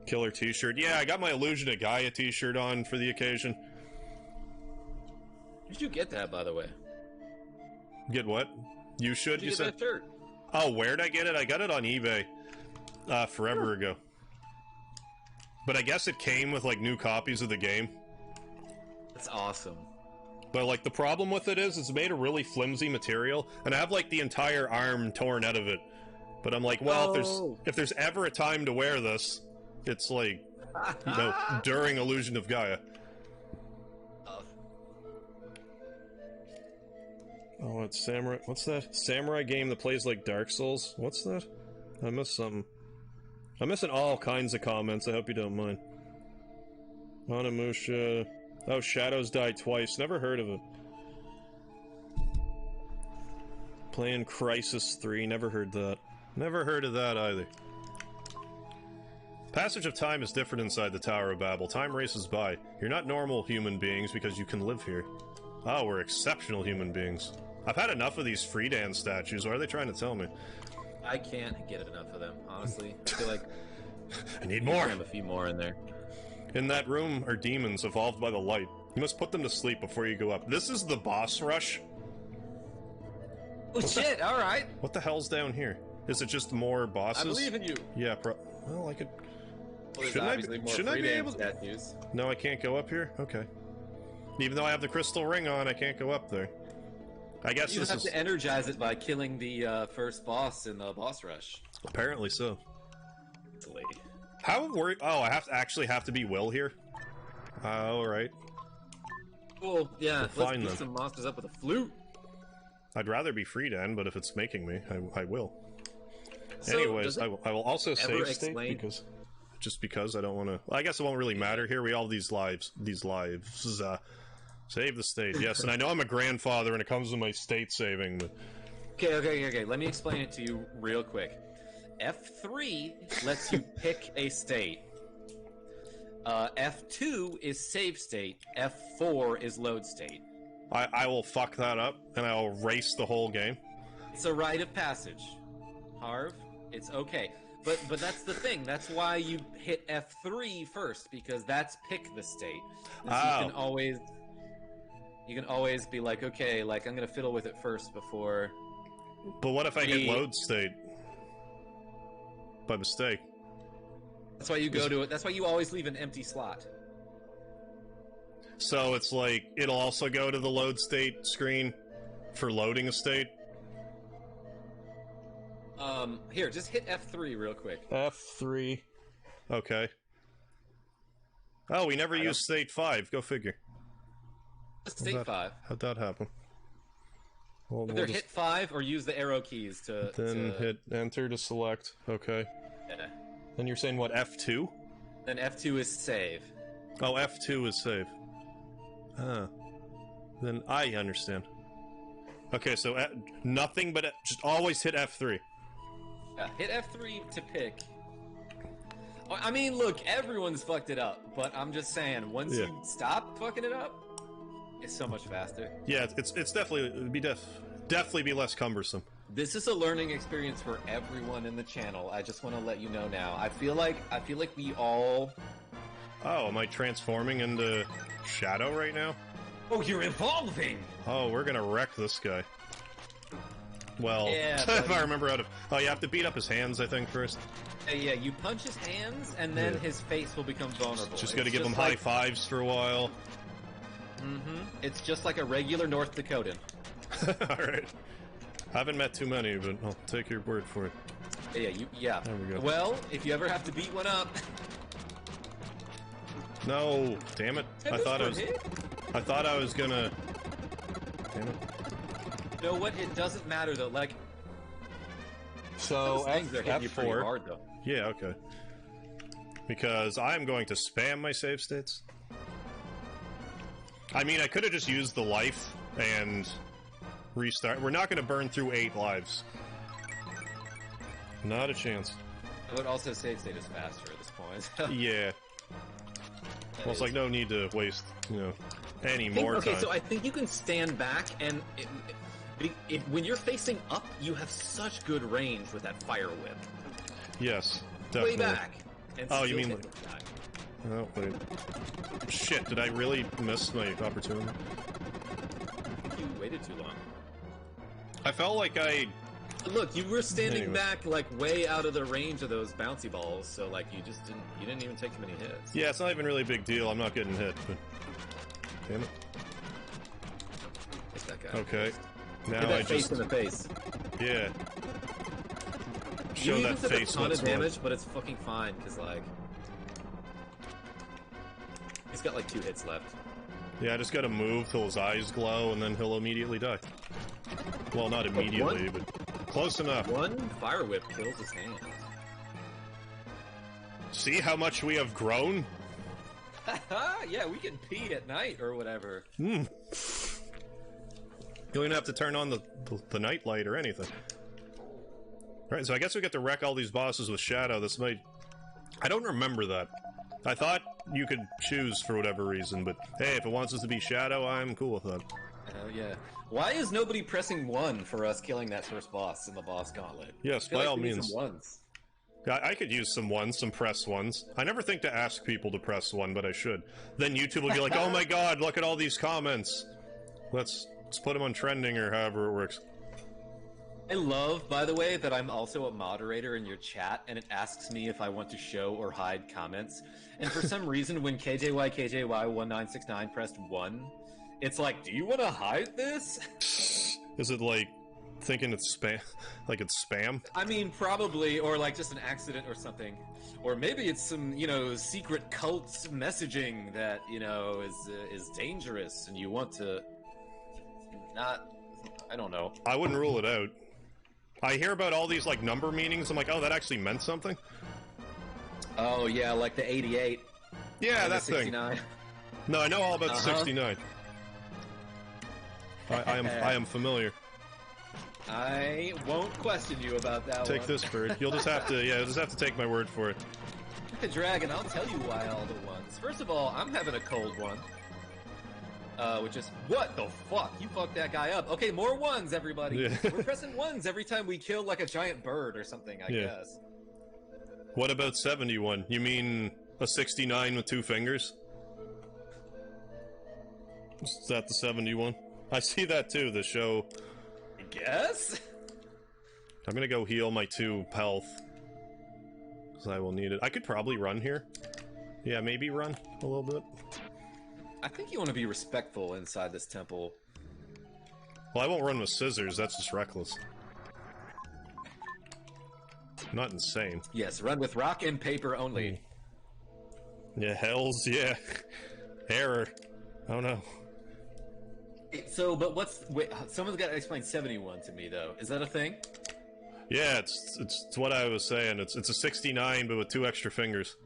Killer t-shirt. Yeah, I got my Illusion of Gaia t-shirt on for the occasion. Did you get that, by the way? Get what? You should, you said? That shirt? Oh, where'd I get it? I got it on eBay forever ago. But I guess it came with, like, new copies of the game. That's awesome. But, like, the problem with it is it's made of really flimsy material, and I have, like, the entire arm torn out of it. But I'm like, well, if there's ever a time to wear this, it's, like, you know, during Illusion of Gaia. Oh, it's Samurai... What's that? Samurai game that plays like Dark Souls? What's that? I missed something. I'm missing all kinds of comments, I hope you don't mind. Onimusha... Oh, Shadows Die Twice. Never heard of it. Playing Crisis 3. Never heard that. Never heard of that either. Passage of time is different inside the Tower of Babel. Time races by. You're not normal human beings because you can live here. Oh, we're exceptional human beings. I've had enough of these Friedan statues. What are they trying to tell me? I can't get enough of them, honestly. I feel like... I need more! Cram a few more in there. In that room are demons evolved by the light. You must put them to sleep before you go up. This is the boss rush? Oh shit, alright! What the hell's down here? Is it just more bosses? I believe in you! Yeah, well, I could... Well, shouldn't I be able to... Statues. No, I can't go up here? Okay. Even though I have the crystal ring on, I can't go up there. I guess you have to energize it by killing the first boss in the boss rush. Apparently so. Silly. How worried? Oh, I actually have to be Will here. All right. Cool. Yeah. Well, let's beat some monsters up with a flute. I'd rather be Friedan, but if it's making me, I will. So, anyways, I will also save state because I don't want to. I guess it won't really matter here. We all have these lives. Save the state. Yes, and I know I'm a grandfather when it comes to my state saving. But... Okay. Let me explain it to you real quick. F3 lets you pick a state. F2 is save state. F4 is load state. I will fuck that up, and I will race the whole game. It's a rite of passage. Harv, it's okay. But that's the thing. That's why you hit F3 first, because that's pick the state. You can always be like, okay, like I'm gonna fiddle with it first before. But what if I hit load state by mistake? That's why you go to it. That's why you always leave an empty slot. So it's like it'll also go to the load state screen for loading a state. Here, just hit F3 real quick. F3. Okay. Oh, we never used state 5. Go figure. State 5. How'd that happen? Well, Either hit 5 or use the arrow keys to... Then hit enter to select. Okay. Yeah. Then you're saying what, F2? Then F2 is save. Oh, F2 is save. Ah. Then I understand. Okay, so nothing but just always hit F3. Hit F3 to pick. I mean, look, everyone's fucked it up, but I'm just saying, once you stop fucking it up, it's so much faster. Yeah, it's definitely definitely be less cumbersome. This is a learning experience for everyone in the channel. I just want to let you know now. I feel like we all. Oh, am I transforming into Shadow right now? Oh, you're evolving! Oh, we're gonna wreck this guy. Well, yeah, if I remember how to... Oh, you have to beat up his hands, I think, first. Yeah, you punch his hands, and then his face will become vulnerable. Just gotta give him high fives for a while. Mm-hmm. It's just like a regular North Dakotan. Alright. Haven't met too many, but I'll take your word for it. Yeah. There we go. Well, if you ever have to beat one up... No! Damn it. I thought I was gonna... Damn it. You know what? It doesn't matter, though. Like... So, things are hitting you pretty F4. hard, though. Yeah, okay. Because I'm going to spam my save states. I mean, I could have just used the life and restart. We're not going to burn through 8 lives. Not a chance. I would also save state is faster at this point. Yeah. Well, it's like no need to waste, any more time. Okay, so I think you can stand back, and when you're facing up, you have such good range with that fire whip. Yes, definitely. Way back. And oh, you mean... Oh, wait. Shit, did I really miss my opportunity? You waited too long. I felt like I... Look, you were standing back, like, way out of the range of those bouncy balls, so, like, you didn't even take too many hits. Yeah, it's not even really a big deal. I'm not getting hit, but... Damn it. Hit that guy. Okay. Now Hit that face in the face. Yeah. Show that face a ton of damage, but it's fucking fine, because, like... He's got, like, 2 hits left. Yeah, I just gotta move till his eyes glow, and then he'll immediately die. Well, not immediately, but close enough. One fire whip kills his hands. See how much we have grown? Yeah, we can pee at night or whatever. You don't even have to turn on the night light or anything. Right, so I guess we get to wreck all these bosses with Shadow. This might... I don't remember that. I thought you could choose for whatever reason, but hey, if it wants us to be Shadow, I'm cool with that. Oh, yeah. Why is nobody pressing 1 for us killing that first boss in the boss gauntlet? Yes, by all means. Some ones. I could use some ones, some press ones. I never think to ask people to press 1, but I should. Then YouTube will be like, oh my god, look at all these comments. Let's put them on trending or however it works. I love, by the way, that I'm also a moderator in your chat, and it asks me if I want to show or hide comments. And for some reason, when KJY1969 pressed 1, it's like, do you want to hide this? Is it like thinking it's spam? Like it's spam? I mean, probably, or like just an accident or something. Or maybe it's some, secret cult messaging that, is dangerous and you want to not... I don't know. I wouldn't rule it out. I hear about all these, like, number meanings. I'm like, oh, that actually meant something? Oh, yeah, like the 88. Yeah, that thing. 69. No, I know all about the 69. I am familiar. I won't question you about that Take this, bird. You'll just have to take my word for it. The dragon, I'll tell you why all the ones. First of all, I'm having a cold one. Which is, what the fuck? You fucked that guy up. Okay, more 1s, everybody. Yeah. We're pressing 1s every time we kill, like, a giant bird or something, I guess. What about 71? You mean a 69 with 2 fingers? Is that the 71? I see that too, the show. I guess? I'm gonna go heal my 2 health. Because I will need it. I could probably run here. Yeah, maybe run a little bit. I think you want to be respectful inside this temple. Well, I won't run with scissors, that's just reckless. Not insane. Yes, run with rock and paper only. Yeah, hells, yeah. Error. Oh no. So, but wait, someone's got to explain 71 to me, though. Is that a thing? Yeah, it's what I was saying. It's a 69, but with 2 extra fingers.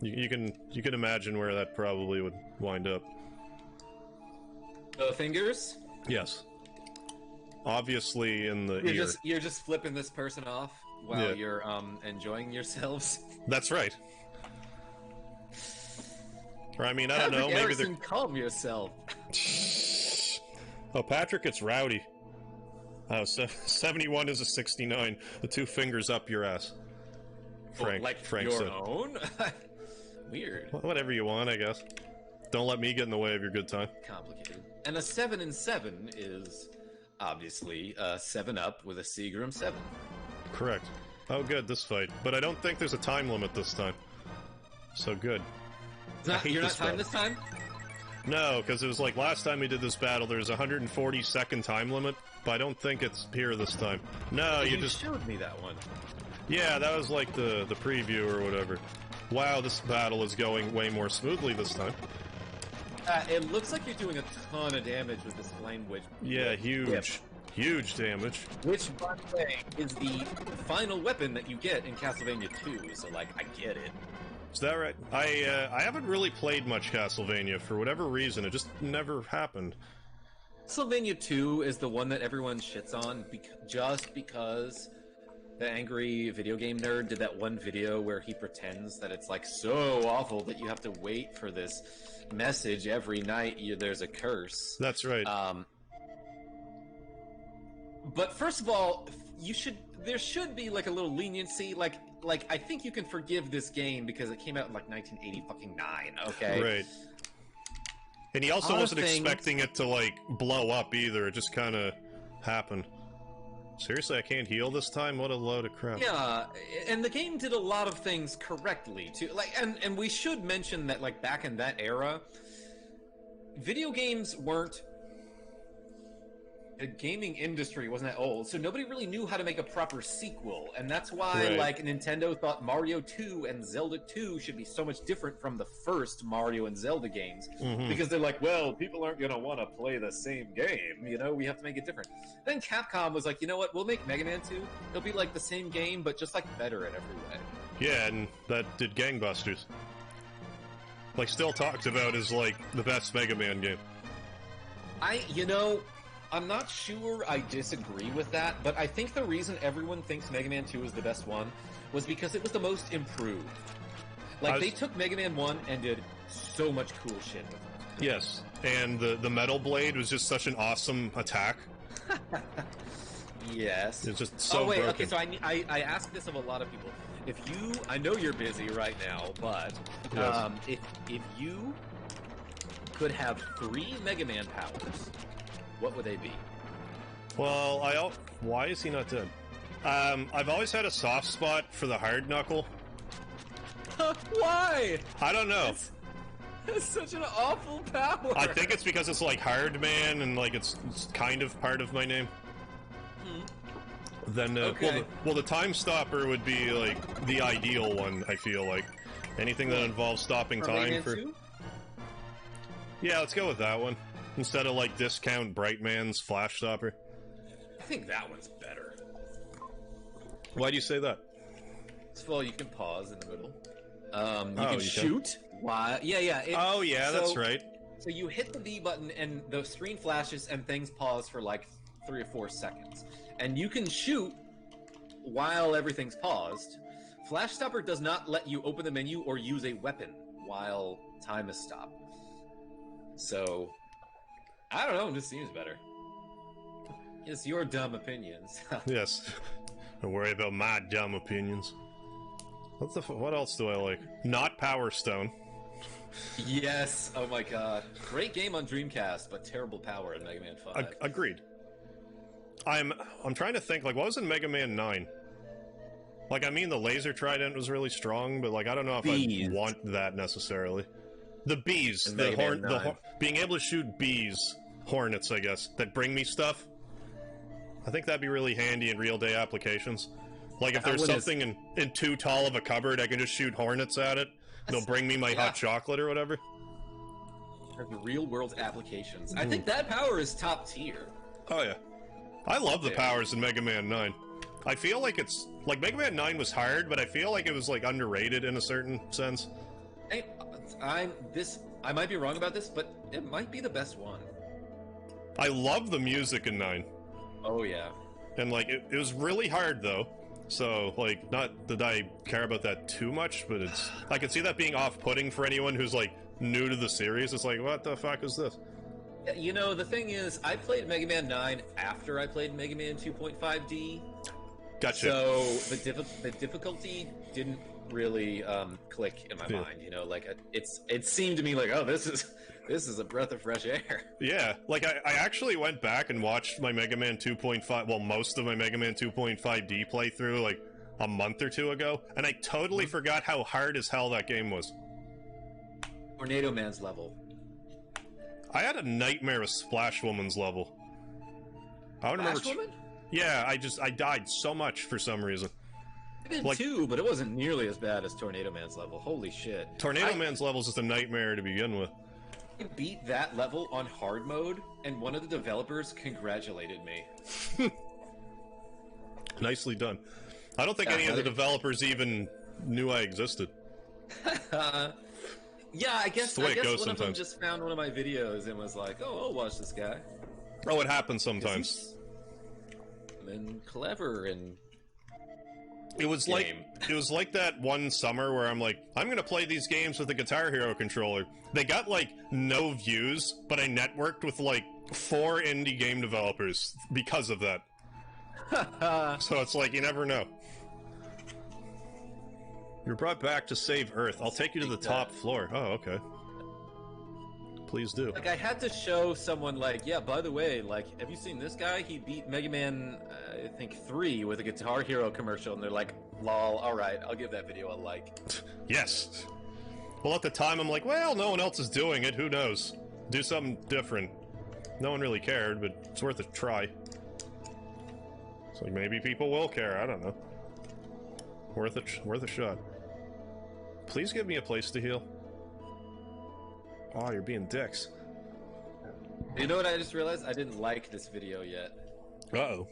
You can imagine where that probably would wind up. The fingers? Yes. Obviously in the ear. You're just flipping this person off while you're enjoying yourselves. That's right. Or I mean, I don't know, maybe they're... calm yourself. Oh, Patrick, it's rowdy. Oh, 71 is a 69. The 2 fingers up your ass. Frank, like Frank your said. own? Weird. Whatever you want, I guess. Don't let me get in the way of your good time. Complicated. And a 7 and 7 is obviously 7 up with a Seagram 7. Correct. Oh, good, this fight. But I don't think there's a time limit this time. So good. You're not timed this time? No, because it was like last time we did this battle, there's a 140-second time limit, but I don't think it's here this time. No, you just showed me that one. Yeah, that was like the preview or whatever. Wow, this battle is going way more smoothly this time. It looks like you're doing a ton of damage with this flame witch. Yeah, huge. Huge damage. Which, by the way, is the final weapon that you get in Castlevania 2, so, like, I get it. Is that right? I haven't really played much Castlevania for whatever reason. It just never happened. Castlevania 2 is the one that everyone shits on just because the angry video game nerd did that one video where he pretends that it's like so awful that you have to wait for this message every night. There's a curse. That's right. But first of all, there should be like a little leniency. Like I think you can forgive this game because it came out in like 1989. Okay. Right. And he also wasn't expecting it to like blow up either. It just kind of happened. Seriously, I can't heal this time? What a load of crap. Yeah, and the game did a lot of things correctly too. Like, and we should mention that, like, back in that era, video games weren't... The gaming industry wasn't that old, so nobody really knew how to make a proper sequel, and that's why, like, Nintendo thought Mario 2 and Zelda 2 should be so much different from the first Mario and Zelda games, because they're like, well, people aren't gonna want to play the same game, you know, we have to make it different. Then Capcom was like, you know what, we'll make Mega Man 2, it'll be like the same game, but just, like, better in every way. Yeah, and that did gangbusters. Like, still talked about as, like, the best Mega Man game. I'm not sure I disagree with that, but I think the reason everyone thinks Mega Man 2 is the best one was because it was the most improved. Like, they took Mega Man 1 and did so much cool shit with it. Yes, and the Metal Blade was just such an awesome attack. Yes. It's just so broken. Okay, so I ask this of a lot of people. If you... I know you're busy right now, but if you could have 3 Mega Man powers... what would they be? Well, why is he not dead? I've always had a soft spot for the hard knuckle. Why? I don't know. It's such an awful power. I think it's because it's like Hard Man and like it's kind of part of my name. Then, okay. well, the Time Stopper would be like the ideal one. I feel like anything that involves stopping time for. Yeah, let's go with that one. Instead of, like, discount Brightman's Flash Stopper. I think that one's better. Why do you say that? First of all, you can pause in the middle. You can shoot. Why? Yeah. That's right. So you hit the B button, and the screen flashes, and things pause for, like, 3 or 4 seconds. And you can shoot while everything's paused. Flash Stopper does not let you open the menu or use a weapon while time is stopped. So... I don't know, it just seems better. It's your dumb opinions. Yes. Don't worry about my dumb opinions. What else do I like? Not Power Stone. Yes, oh my god. Great game on Dreamcast, but terrible power in Mega Man 5. Agreed. I'm trying to think, like, what was in Mega Man 9? Like, I mean, the laser trident was really strong, but, like, I don't know if I want that necessarily. The bees, being able to shoot bees, hornets, I guess, that bring me stuff. I think that'd be really handy in real-day applications. Like, if there's something in too tall of a cupboard, I can just shoot hornets at it. They'll bring me my hot chocolate or whatever. Real-world applications. I think that power is top tier. Oh, yeah. I love the powers in Mega Man 9. I feel like it's... Like, Mega Man 9 was hard, but I feel like it was, like, underrated in a certain sense. I might be wrong about this, but it might be the best one. I love the music in 9. Oh yeah. And like it was really hard though. So like not that I care about that too much, but it's I can see that being off-putting for anyone who's like new to the series. It's like, what the fuck is this? You know, the thing is, I played Mega Man 9 after I played Mega Man 2.5D. Gotcha. So the difficulty didn't really click in my mind. You know, like it seemed to me like, oh, this is a breath of fresh air. Yeah, like I actually went back and watched my Mega Man 2.5, well, most of my Mega Man 2.5D playthrough like a month or two ago, and I totally forgot how hard as hell that game was. Tornado Man's level. I had a nightmare with Splash Woman's level. I don't remember. Splash Woman? Yeah, I died so much for some reason. I did too, but it wasn't nearly as bad as Tornado Man's level. Holy shit. Tornado Man's level is just a nightmare to begin with. I beat that level on hard mode, and one of the developers congratulated me. Nicely done. I don't think any of the developers even knew I existed. Yeah, I guess one of them just found one of my videos and was like, oh, I'll watch this guy. Oh, it happens sometimes. And clever and... It was like that one summer where I'm like, I'm gonna play these games with a Guitar Hero controller. They got like no views, but I networked with like 4 indie game developers because of that. So it's like, you never know. You're brought back to save Earth. I'll take you to the top floor. Oh, okay. Please do. Like, I had to show someone, like, yeah, by the way, like, have you seen this guy? He beat Mega Man, I think, 3 with a Guitar Hero commercial, and they're like, lol, alright, I'll give that video a like. Yes. Well, at the time, I'm like, well, no one else is doing it, who knows? Do something different. No one really cared, but it's worth a try. It's like, maybe people will care, I don't know. Worth a shot. Please give me a place to heal. Oh, you're being dicks. You know what I just realized? I didn't like this video yet. Uh-oh.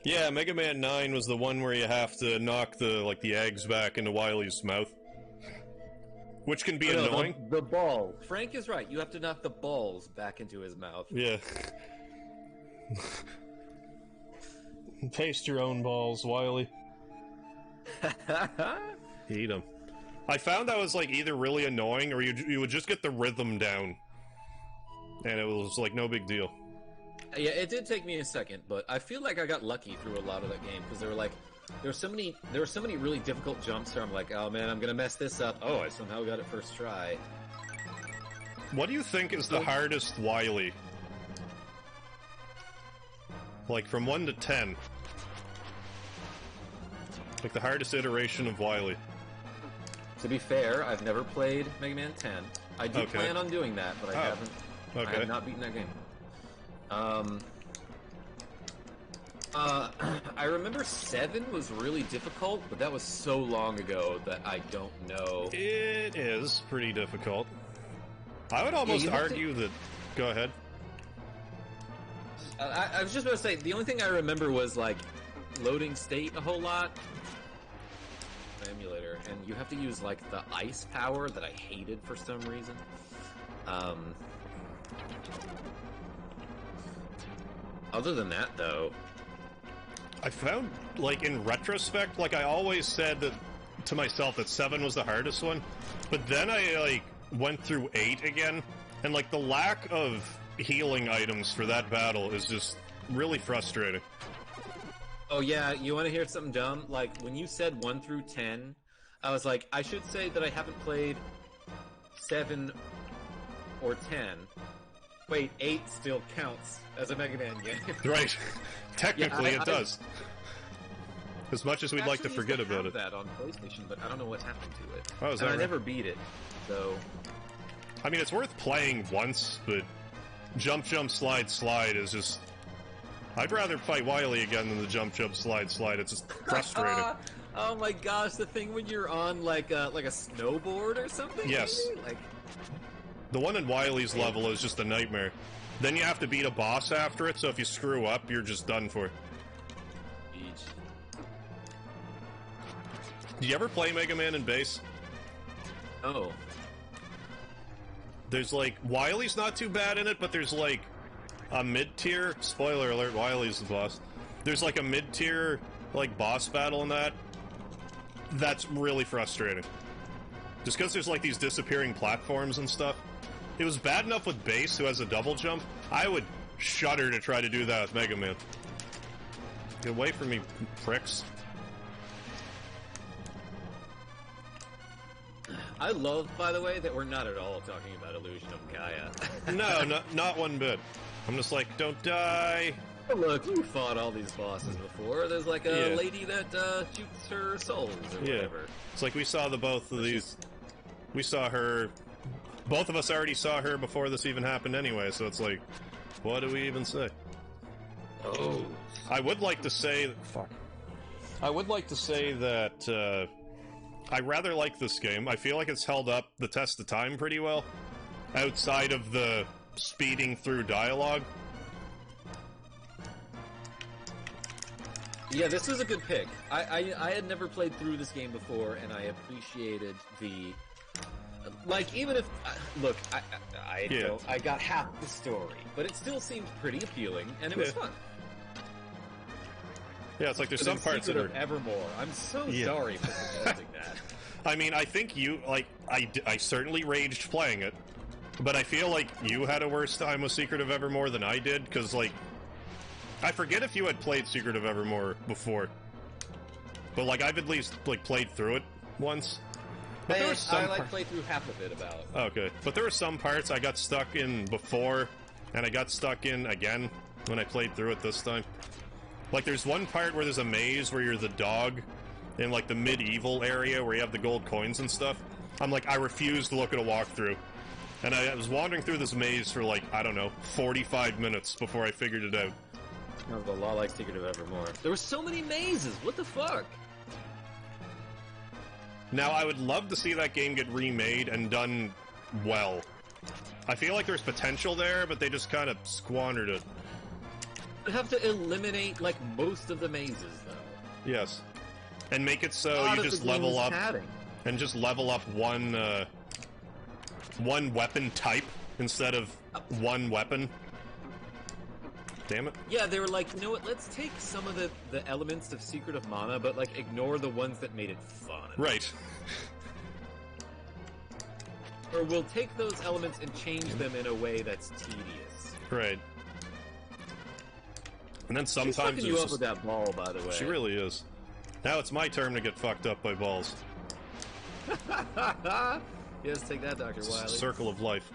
Yeah, Mega Man 9 was the one where you have to knock the eggs back into Wily's mouth. Which can be annoying. The ball. Frank is right. You have to knock the balls back into his mouth. Yeah. Taste your own balls, Wily. Eat them. I found that was like either really annoying or you would just get the rhythm down. And it was like no big deal. Yeah, it did take me a second, but I feel like I got lucky through a lot of that game because there were so many really difficult jumps where I'm like, oh man, I'm gonna mess this up. Oh, I somehow got it first try. What do you think is the hardest Wily? Like from 1 to 10. Like the hardest iteration of Wily. To be fair, I've never played Mega Man 10. I do plan on doing that, but I haven't. I have not beaten that game. I remember 7 was really difficult, but that was so long ago that I don't know. It is pretty difficult. I would almost argue that... Go ahead. I was just about to say, the only thing I remember was, like, loading state a whole lot. Emulator, and you have to use, like, the ice power that I hated for some reason. Other than that, though... I found, like, in retrospect, like, I always said that to myself that 7 was the hardest one, but then I, like, went through 8 again, and, like, the lack of healing items for that battle is just really frustrating. Oh yeah, you want to hear something dumb? Like, when you said 1 through 10, I was like, I should say that I haven't played 7 or 10. Wait, 8 still counts as a Mega Man game. Right. Technically, it does. As much as we'd like to forget about it. I that on PlayStation, but I don't know what happened to it. Oh, is that right? I never beat it, so... I mean, it's worth playing once, but jump, jump, slide, slide is just... I'd rather fight Wily again than the jump, jump, slide, slide. It's just frustrating. Oh my gosh, the thing when you're on, like a snowboard or something? Yes. Maybe? Like... The one in Wily's level is just a nightmare. Then you have to beat a boss after it, so if you screw up, you're just done for. Do you ever play Mega Man in base? Oh. There's like Wily's not too bad in it, but there's like a mid-tier. Spoiler alert: Wily's the boss. There's like a mid-tier like boss battle in that. That's really frustrating. Just because there's like these disappearing platforms and stuff. It was bad enough with Base, who has a double jump. I would shudder to try to do that with Mega Man. Get away from me, pricks. I love, by the way, that we're not at all talking about Illusion of Gaia. No, not one bit. I'm just like, don't die. Oh, look, we fought all these bosses before. There's like a lady that shoots her souls or whatever. It's like we saw the both of these. We saw her. Both of us already saw her before this even happened anyway, so it's like, what do we even say? Oh. I would like to say... Fuck. I would like to say that, I rather like this game. I feel like it's held up the test of time pretty well, outside of the speeding through dialogue. Yeah, this was a good pick. I had never played through this game before, and I appreciated the... Like, even if... look, I got half the story, but it still seemed pretty appealing, and it was fun. Yeah, it's like there's some parts that are... Evermore. I'm so sorry for suggesting that. I mean, I think you, like, I certainly raged playing it, but I feel like you had a worse time with Secret of Evermore than I did, because, like, I forget if you had played Secret of Evermore before, but, like, I've at least, like, played through it once. But there were some played through half of it about. Okay, but there were some parts I got stuck in before, and I got stuck in again when I played through it this time. Like, there's one part where there's a maze where you're the dog in, like, the medieval area where you have the gold coins and stuff. I'm like, I refuse to look at a walkthrough. And I was wandering through this maze for, like, I don't know, 45 minutes before I figured it out. That was a lot like Secret of Evermore. There were so many mazes, what the fuck? Now, I would love to see that game get remade and done well. I feel like there's potential there, but they just kind of squandered it. You'd have to eliminate, like, most of the mazes, though. Yes. And make it so you just level up... And just level up one weapon type instead of one weapon. Damn it. Yeah, they were like, you know what, let's take some of the elements of Secret of Mana, but, like, ignore the ones that made it fun. Right. Or we'll take those elements and change them in a way that's tedious. Right. And then sometimes she's fucking you up with that ball, by the way. She really is. Now it's my turn to get fucked up by balls. Yes, take that, Dr. Wily. Circle of life.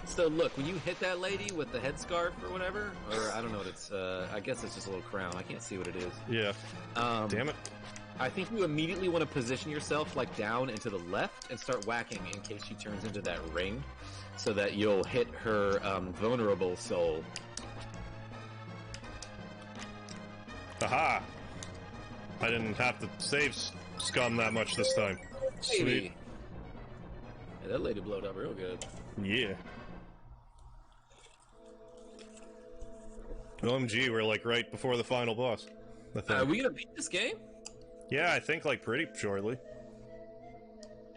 So look, when you hit that lady with the headscarf or whatever, or I don't know what it's, I guess it's just a little crown. I can't see what it is. Yeah. Damn it. I think you immediately want to position yourself, like, down and to the left and start whacking in case she turns into that ring, so that you'll hit her vulnerable soul. Aha! I didn't have to save scum that much this time. Sweet. Yeah, that lady blowed up real good. Yeah. OMG, we're like right before the final boss. Are we gonna beat this game? Yeah, I think like pretty shortly.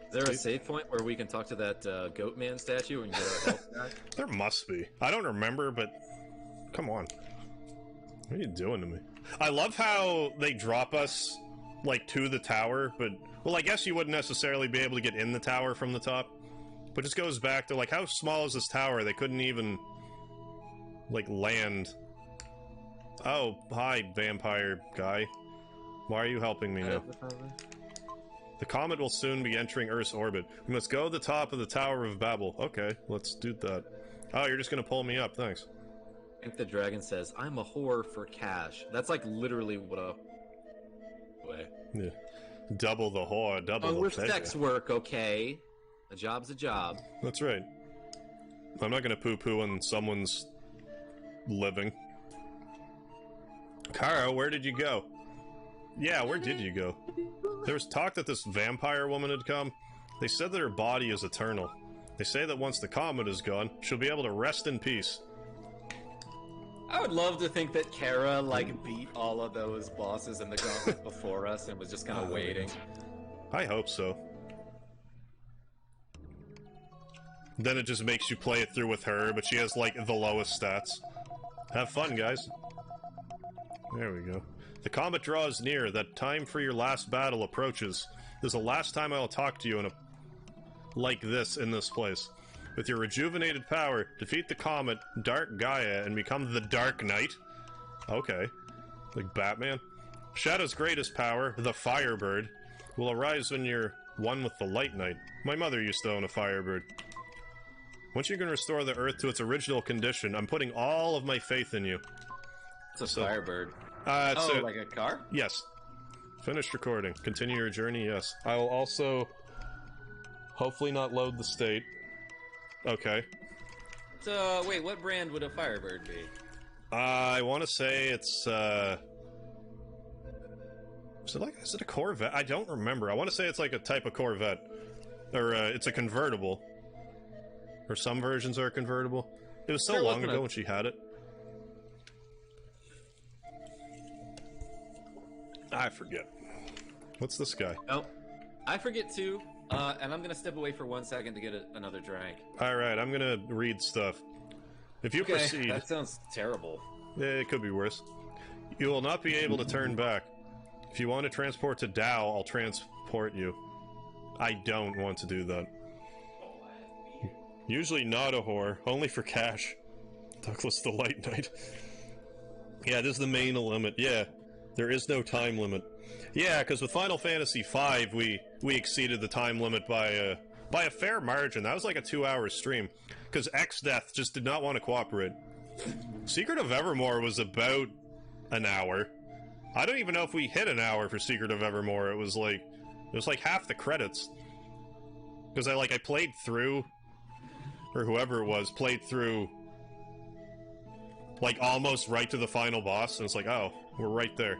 Is there a save point where we can talk to that goat man statue and get our health back? There must be. I don't remember, but come on. What are you doing to me? I love how they drop us like to the tower, but well, I guess you wouldn't necessarily be able to get in the tower from the top. But it just goes back to like how small is this tower? They couldn't even like land. Oh, hi, vampire guy. Why are you helping me now? The comet will soon be entering Earth's orbit. We must go to the top of the Tower of Babel. Okay, let's do that. Oh, you're just gonna pull me up, thanks. I think the dragon says, I'm a whore for cash. That's like literally what a... way. Yeah. Double the whore, double the with pleasure. sex work, okay. A job's a job. That's right. I'm not gonna poo-poo on someone's living. Kara, where did you go? Yeah, where did you go? There was talk that this vampire woman had come. They said that her body is eternal. They say that once the comet is gone, she'll be able to rest in peace. I would love to think that Kara, like, beat all of those bosses in the gauntlet before us and was just kind of waiting. I hope so. Then it just makes you play it through with her, but she has, like, the lowest stats. Have fun, guys. There we go. The comet draws near. That time for your last battle approaches. This is the last time I will talk to you in a... like this, in this place. With your rejuvenated power, defeat the comet, Dark Gaia, and become the Dark Knight. Okay. Like Batman. Shadow's greatest power, the Firebird, will arise when you're one with the Light Knight. My mother used to own a Firebird. Once you can restore the Earth to its original condition, I'm putting all of my faith in you. It's a Firebird. It's like a car? Yes. Finished recording. Continue your journey, yes. I will also... hopefully not load the state. Okay. So, wait, what brand would a Firebird be? I want to say it's, is it a Corvette? I don't remember. I want to say it's like a type of Corvette. Or, it's a convertible. Or some versions are convertible. It was so long ago when she had it. I forget. What's this guy? Oh, I forget too. And I'm gonna step away for 1 second to get another drink. Alright, I'm gonna read stuff. If you proceed... that sounds terrible. It could be worse. You will not be able to turn back. If you want to transport to Dow, I'll transport you. I don't want to do that. Usually not a whore, only for cash. Douglas the Light Knight. Yeah, this is the main limit, yeah. There is no time limit. Yeah, because with Final Fantasy V, we exceeded the time limit by a fair margin. That was like a 2-hour stream. Because X-Death just did not want to cooperate. Secret of Evermore was about an hour. I don't even know if we hit an hour for Secret of Evermore. It was like half the credits. Because I played through, or whoever it was, played through, like, almost right to the final boss, and it's like, oh, we're right there.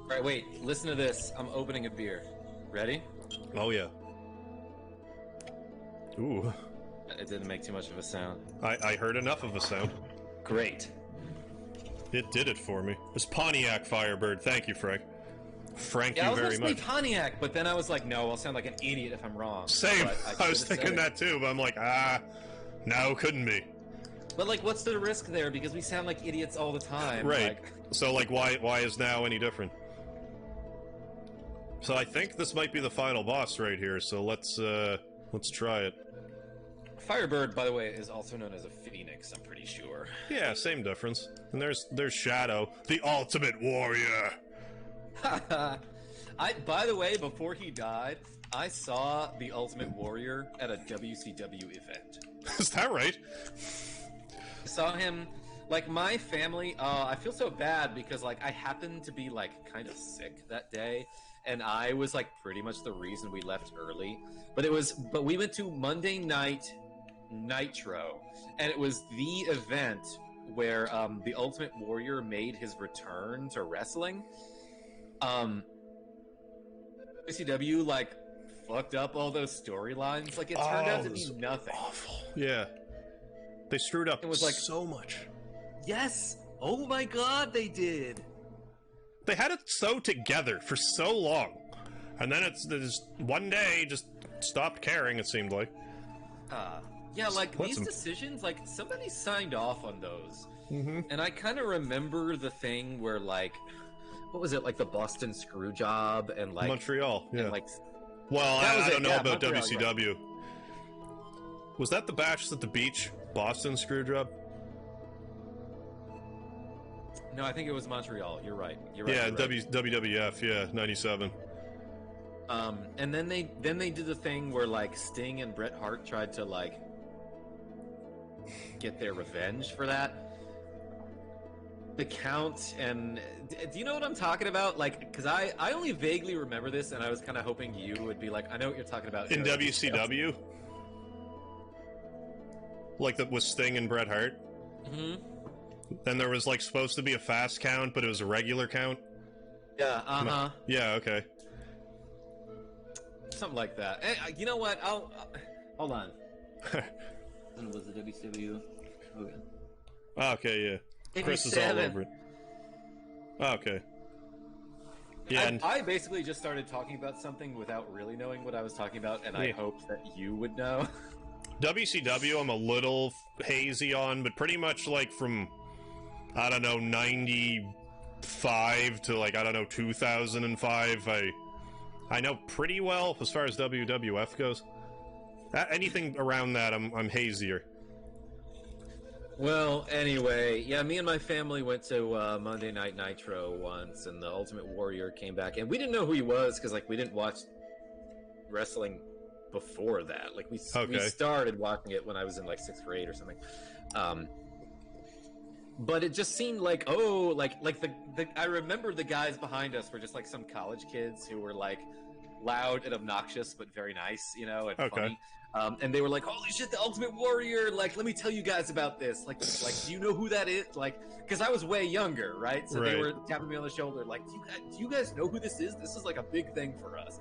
Alright, wait, listen to this. I'm opening a beer. Ready? Oh, yeah. Ooh. It didn't make too much of a sound. I heard enough of a sound. Great. It did it for me. It's Pontiac Firebird. Thank you, Frank. Frank, you very much. I was Pontiac, but then I was like, no, I'll sound like an idiot if I'm wrong. Same. I was thinking that too, but I'm like, no, couldn't be. But like, what's the risk there? Because we sound like idiots all the time. Right. So like, why is now any different? So I think this might be the final boss right here. So let's try it. Firebird, by the way, is also known as a phoenix. I'm pretty sure. Yeah, same difference. And there's Shadow, the ultimate warrior. By the way, before he died, I saw the Ultimate Warrior at a WCW event. Is that right? I saw him, like, my family, I feel so bad because, like, I happened to be, like, kind of sick that day, and I was, like, pretty much the reason we left early. But we went to Monday Night Nitro, and it was the event where, the Ultimate Warrior made his return to wrestling. WCW, like, fucked up all those storylines. Like, it turned out to be nothing. Awful. Yeah. They screwed up. It was like so much. Yes! Oh my god, they did! They had it so together for so long. And then it's one day just stopped caring, it seemed like. Yeah, like, these decisions, like, somebody signed off on those. Mm-hmm. And I kind of remember the thing where, like, what was it, like the Boston screw job and like Montreal, yeah. And, like, well, I don't know about Montreal, WCW. Right. Was that the batch at the beach? Boston screw job? No, I think it was Montreal. You're right. Yeah, WWF. Yeah, 97. And then they did the thing where like Sting and Bret Hart tried to like get their revenge for that. The Count, and do you know what I'm talking about? Like, because I only vaguely remember this, and I was kind of hoping you would be like, I know what you're talking about. In WCW? Like with Sting and Bret Hart? Mm-hmm. Then there was like supposed to be a fast count, but it was a regular count? Yeah, uh-huh. Yeah, okay. Something like that. Hey, you know what? I'll hold on. Was the WCW? Okay. Okay, yeah. Chris is all over it. Okay. Yeah, and I basically just started talking about something without really knowing what I was talking about, and I hoped that you would know. WCW I'm a little hazy on, but pretty much like from, I don't know, 95 to like, I don't know, 2005, I know pretty well as far as WWF goes. Anything around that, I'm hazier. Well, anyway, yeah, me and my family went to Monday Night Nitro once, and the Ultimate Warrior came back, and we didn't know who he was because, like, we didn't watch wrestling before that. Like, we started watching it when I was in like 6th grade or something. But it just seemed like, I remember the guys behind us were just like some college kids who were like loud and obnoxious, but very nice, you know, and funny. And they were like, "Holy shit, the Ultimate Warrior! Like, let me tell you guys about this. Like, do you know who that is? Like, because I was way younger, right? So they were tapping me on the shoulder, like, do you guys know who this is? This is like a big thing for us."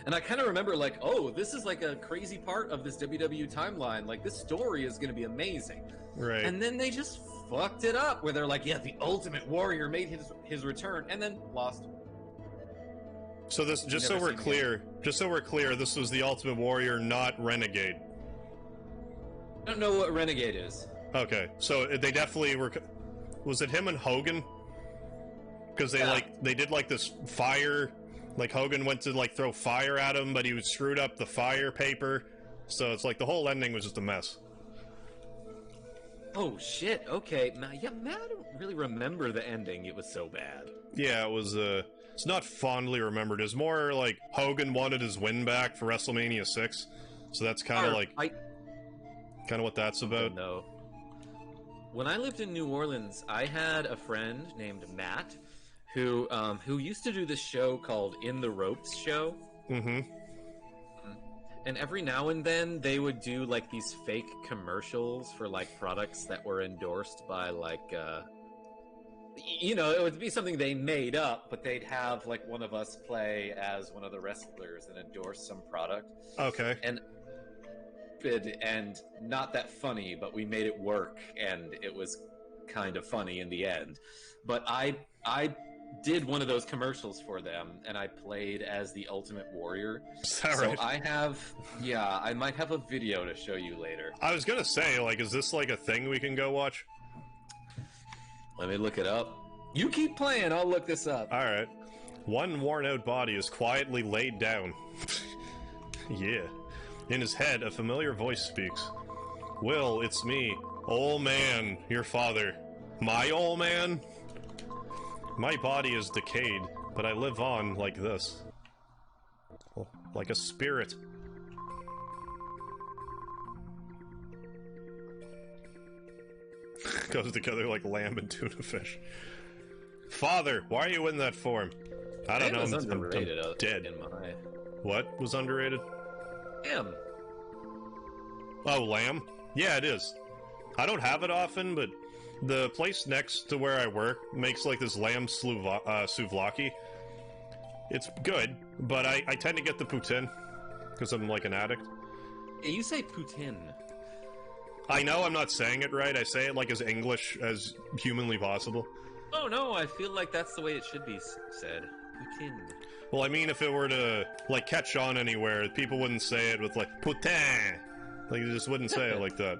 And I kind of remember, like, oh, this is like a crazy part of this WWE timeline. Like, this story is going to be amazing. Right. And then they just fucked it up, where they're like, yeah, the Ultimate Warrior made his return, and then lost. So this, just so we're clear, this was the Ultimate Warrior, not Renegade. I don't know what Renegade is. Okay, so they definitely were. Was it him and Hogan? Because they did like this fire. Like Hogan went to like throw fire at him, but he was screwed up the fire paper. So it's like the whole ending was just a mess. Oh shit! Okay, yeah, man, I don't really remember the ending. It was so bad. Yeah, it was. It's not fondly remembered. It's more like Hogan wanted his win back for WrestleMania 6, so that's kind of like kind of what that's about. No. When I lived in New Orleans, I had a friend named Matt who used to do this show called In the Ropes Show. Mm-hmm. And every now and then they would do like these fake commercials for like products that were endorsed by like you know, it would be something they made up, but they'd have like one of us play as one of the wrestlers and endorse some product. Okay. And not that funny, but we made it work, and it was kind of funny in the end. But I did one of those commercials for them, and I played as the Ultimate Warrior. Is that right? So I might have a video to show you later. I was gonna say, like, is this like a thing we can go watch? Let me look it up. You keep playing, I'll look this up. Alright. One worn-out body is quietly laid down. Yeah. In his head, a familiar voice speaks. Will, it's me. Old man, your father. My old man? My body is decayed, but I live on like this. Like a spirit. Goes together like lamb and tuna fish. Father, why are you in that form? I don't know. I'm dead. What was underrated? Lamb. Oh, lamb? Yeah, it is. I don't have it often, but the place next to where I work makes like this lamb souvlaki. It's good, but I tend to get the poutine because I'm like an addict. You say poutine. I know I'm not saying it right. I say it like as English as humanly possible. Oh no, I feel like that's the way it should be said. Poutine. Well, I mean, if it were to like catch on anywhere, people wouldn't say it with like putain. Like they just wouldn't say it like that.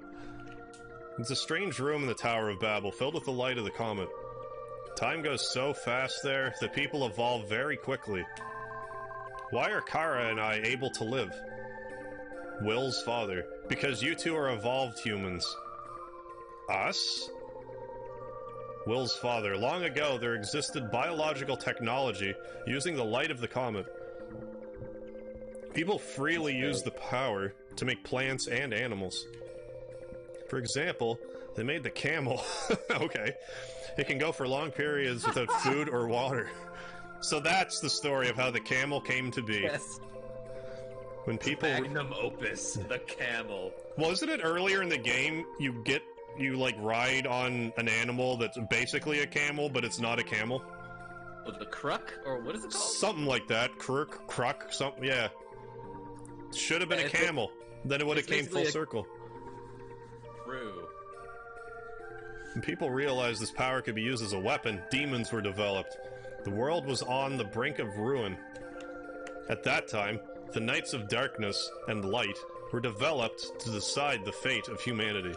It's a strange room in the Tower of Babel, filled with the light of the comet. Time goes so fast there that people evolve very quickly. Why are Kara and I able to live? Will's father. Because you two are evolved humans. Us? Will's father. Long ago, there existed biological technology using the light of the comet. People freely use the power to make plants and animals. For example, they made the camel. Okay. It can go for long periods without food or water. So that's the story of how the camel came to be. Yes. When people... Magnum opus, the camel. Wasn't it earlier in the game, you like ride on an animal that's basically a camel, but it's not a camel? The Kruk? Or what is it called? Something like that. Kruk, something, yeah. Should have been a camel. Then it would have came full circle. True. When people realized this power could be used as a weapon, demons were developed. The world was on the brink of ruin. At that time, the Knights of Darkness and Light were developed to decide the fate of humanity.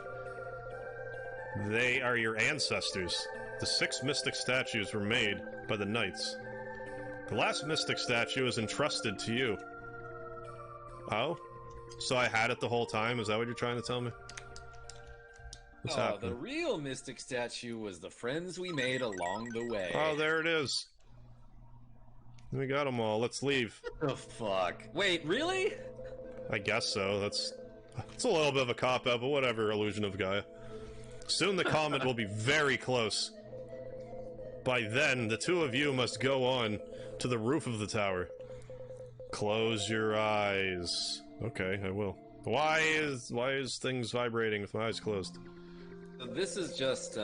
They are your ancestors. The 6 mystic statues were made by the Knights. The last mystic statue is entrusted to you. Oh? So I had it the whole time? Is that what you're trying to tell me? What's happening? The real mystic statue was the friends we made along the way. Oh, there it is. We got them all. Let's leave. Oh, fuck. Wait, really? I guess so. It's a little bit of a cop-out, but whatever, Illusion of Gaia. Soon the comet will be very close. By then, the 2 of you must go on to the roof of the tower. Close your eyes. Okay, I will. Why is things vibrating with my eyes closed? This is just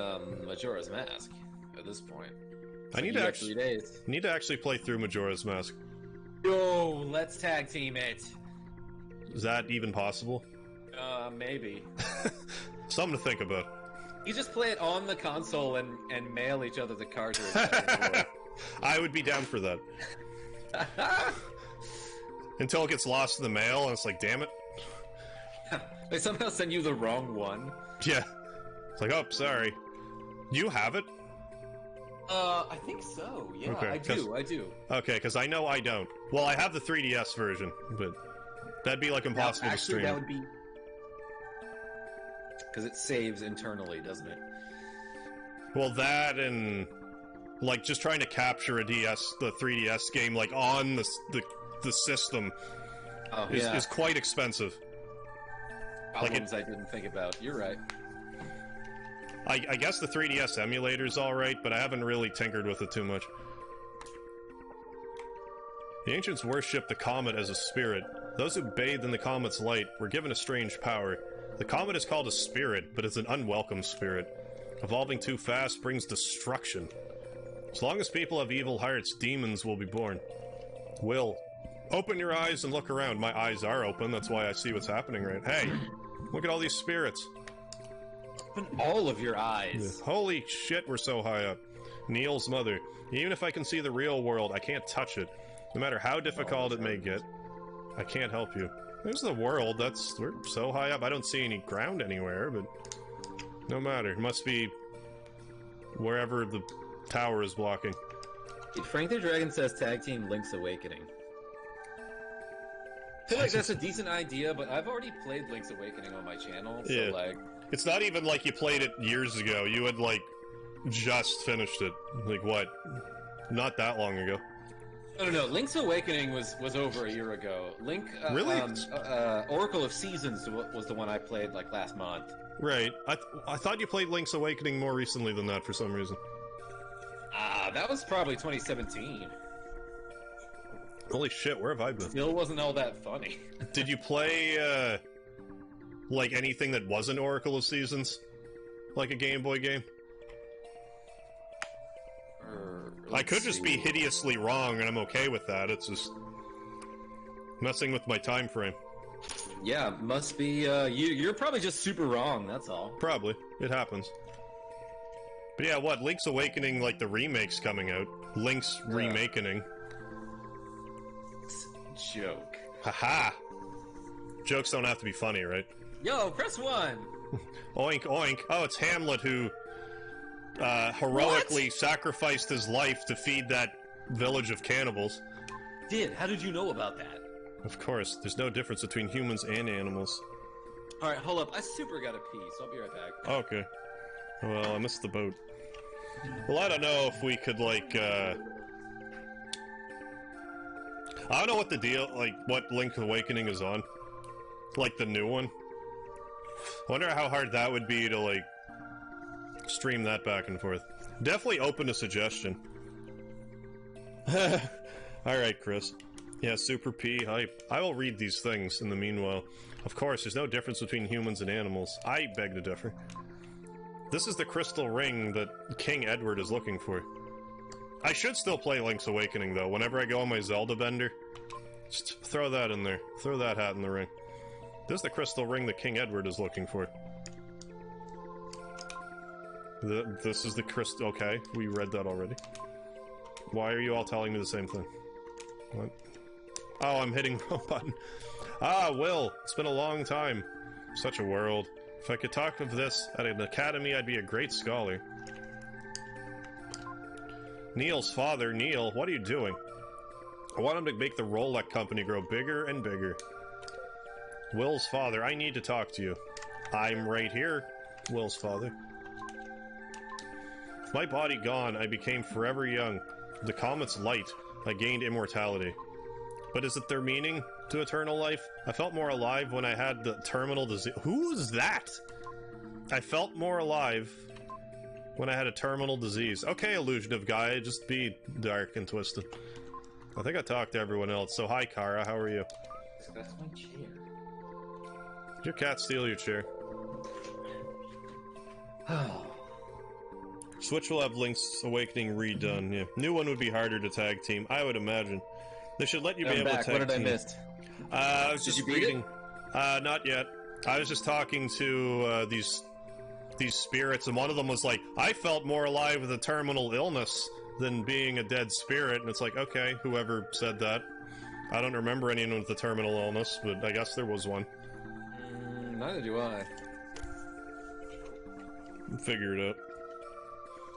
Majora's Mask at this point. I need to actually play through Majora's Mask. Yo, let's tag team it. Is that even possible? Maybe. Something to think about. You just play it on the console and mail each other the cartridge. I would be down for that. Until it gets lost in the mail, and it's like, damn it. They somehow send you the wrong one. Yeah. It's like, oh, sorry. You have it? I think so, yeah. Okay, I do. Okay, because I know I don't. Well, I have the 3DS version, but that'd be, like, impossible to stream. That would be... Because it saves internally, doesn't it? Well, that and... like, just trying to capture a the 3DS game, like, on the system is quite expensive. Problems I didn't think about. You're right. I guess the 3DS emulator's alright, but I haven't really tinkered with it too much. The ancients worshipped the comet as a spirit. Those who bathed in the comet's light were given a strange power. The comet is called a spirit, but it's an unwelcome spirit. Evolving too fast brings destruction. As long as people have evil hearts, demons will be born. Will. Open your eyes and look around. My eyes are open, that's why I see what's happening right. Hey, look at all these spirits. Open all of your eyes. Yeah. Holy shit, we're so high up. Neil's mother. Even if I can see the real world, I can't touch it. No matter how difficult it may get, I can't help you. There's the world, we're so high up, I don't see any ground anywhere, but no matter. It must be wherever the tower is blocking. Frank the Dragon says Tag Team Link's Awakening. I feel like that's a decent idea, but I've already played Link's Awakening on my channel, so yeah. like... It's not even like you played it years ago. You had, like, just finished it. Like, what? Not that long ago. No. Link's Awakening was over a year ago. Really? Oracle of Seasons was the one I played, like, last month. Right. I thought you played Link's Awakening more recently than that for some reason. That was probably 2017. Holy shit, where have I been? Still wasn't all that funny. Did you play, like, anything that wasn't Oracle of Seasons? Like a Game Boy game? I could just be hideously wrong, and I'm okay with that. It's just messing with my time frame. Yeah, must be, you're probably just super wrong, that's all. Probably. It happens. But yeah, what? Link's Awakening, like, the remake's coming out. Link's Remakening. Joke. Haha! Jokes don't have to be funny, right? Yo, press 1! Oink, oink. Oh, it's Hamlet who heroically sacrificed his life to feed that village of cannibals. How did you know about that? Of course, there's no difference between humans and animals. Alright, hold up. I super gotta pee, so I'll be right back. Okay. Well, I missed the boat. Well, I don't know if we could, like, I don't know what the deal, like, what Link's Awakening is on. Like, the new one. I wonder how hard that would be to, like, stream that back and forth. Definitely open to suggestion. Alright, Chris. Yeah, Super P, hype. I will read these things in the meanwhile. Of course, there's no difference between humans and animals. I beg to differ. This is the crystal ring that King Edward is looking for. I should still play Link's Awakening, though. Whenever I go on my Zelda bender, just throw that in there. Throw that hat in the ring. This is the crystal ring that King Edward is looking for. This is the crystal... Okay, we read that already. Why are you all telling me the same thing? What? Oh, I'm hitting the wrong button. Ah, Will, it's been a long time. Such a world. If I could talk of this at an academy, I'd be a great scholar. Neil's father, Neil, what are you doing? I want him to make the Rolex company grow bigger and bigger. Will's father, I need to talk to you. I'm right here, Will's father. With my body gone, I became forever young. The comet's light, I gained immortality. But is it their meaning to eternal life? I felt more alive when I had the terminal disease. Who's that? I felt more alive when I had a terminal disease. Okay, Illusion of Gaia, just be dark and twisted. I think I talked to everyone else. So hi, Kara, how are you? That's my chair. Did your cat steal your chair? Switch will have Link's Awakening redone, yeah. New one would be harder to tag team, I would imagine. They should let you be able to tag team. What did I miss? I was just reading. Not yet. I was just talking to these spirits, and one of them was like, I felt more alive with a terminal illness than being a dead spirit, and it's like, okay, whoever said that. I don't remember anyone with a terminal illness, but I guess there was one. Neither do I. Figure it out.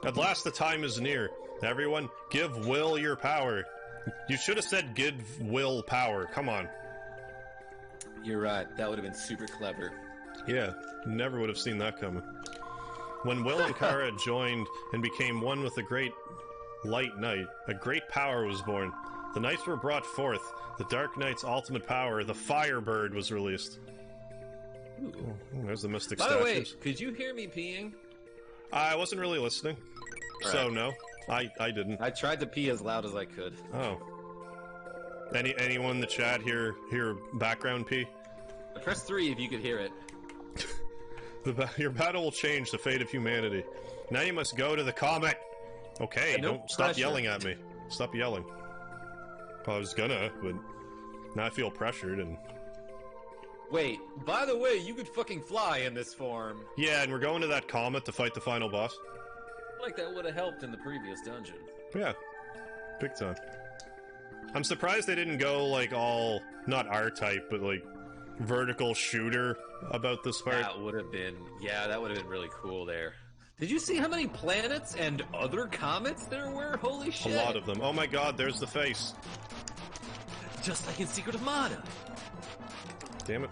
At last the time is near. Everyone, give Will your power. You should have said give Will power. Come on. You're right. That would have been super clever. Yeah, never would have seen that coming. When Will and Kara joined and became one with the great light night, a great power was born. The knights were brought forth. The Dark Knight's ultimate power, the Firebird, was released. Ooh. Oh, there's the mystic statues. By the way, could you hear me peeing? I wasn't really listening, so no, I didn't. I tried to pee as loud as I could. Oh. Anyone in the chat hear background pee? Press 3 if you could hear it. Your battle will change the fate of humanity. Now you must go to the comet. Okay, don't stop yelling at me. Stop yelling. Well, I was gonna, but now I feel pressured and... Wait, by the way, you could fucking fly in this form. Yeah, and we're going to that comet to fight the final boss. Like that would have helped in the previous dungeon. Yeah, big time. I'm surprised they didn't go, like, all, not R-type, but, like, vertical shooter about this part. That would have been, yeah, that would have been really cool there. Did you see how many planets and other comets there were? Holy shit. A lot of them. Oh my god, there's the face. Just like in Secret of Mana. Damn it.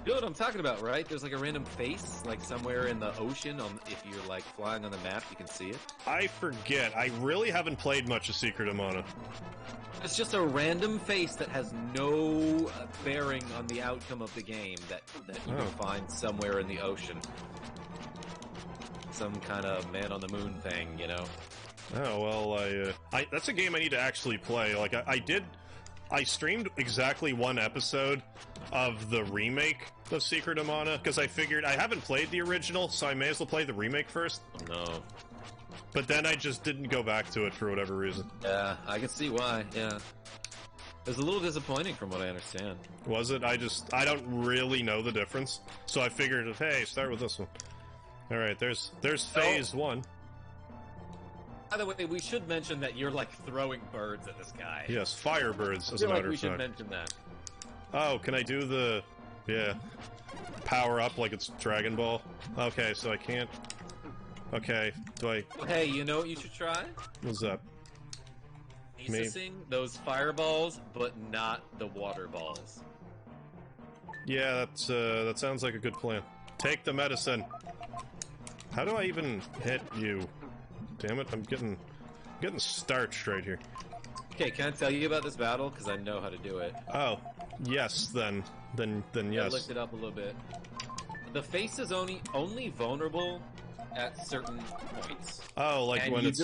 You know what I'm talking about, right? There's like a random face, like somewhere in the ocean. If you're like flying on the map, you can see it. I forget. I really haven't played much of Secret of Mana. It's just a random face that has no bearing on the outcome of the game that you can find somewhere in the ocean. Some kind of man on the moon thing, you know? Oh, well, that's a game I need to actually play. Like, I streamed exactly one episode of the remake of Secret of Mana, because I figured I haven't played the original, so I may as well play the remake first. Oh, no. But then I just didn't go back to it for whatever reason. Yeah, I can see why, yeah. It was a little disappointing from what I understand. Was it? I don't really know the difference, so I figured, hey, start with this one. Alright, there's phase 1. By the way, we should mention that you're, like, throwing birds at this guy. Yes, firebirds, as a matter of fact. we should mention that. Oh, can I do the... yeah. Power up like it's Dragon Ball? Okay, so I can't... Okay, do I... Hey, you know what you should try? What's that? Sing those fireballs, but not the water balls. Yeah, that sounds like a good plan. Take the medicine. How do I even hit you? Damn it, I'm getting starched right here. Okay, can I tell you about this battle? Because I know how to do it. Oh, yes, then yes. I looked it up a little bit. The face is only vulnerable at certain points. Oh, like and when you it's...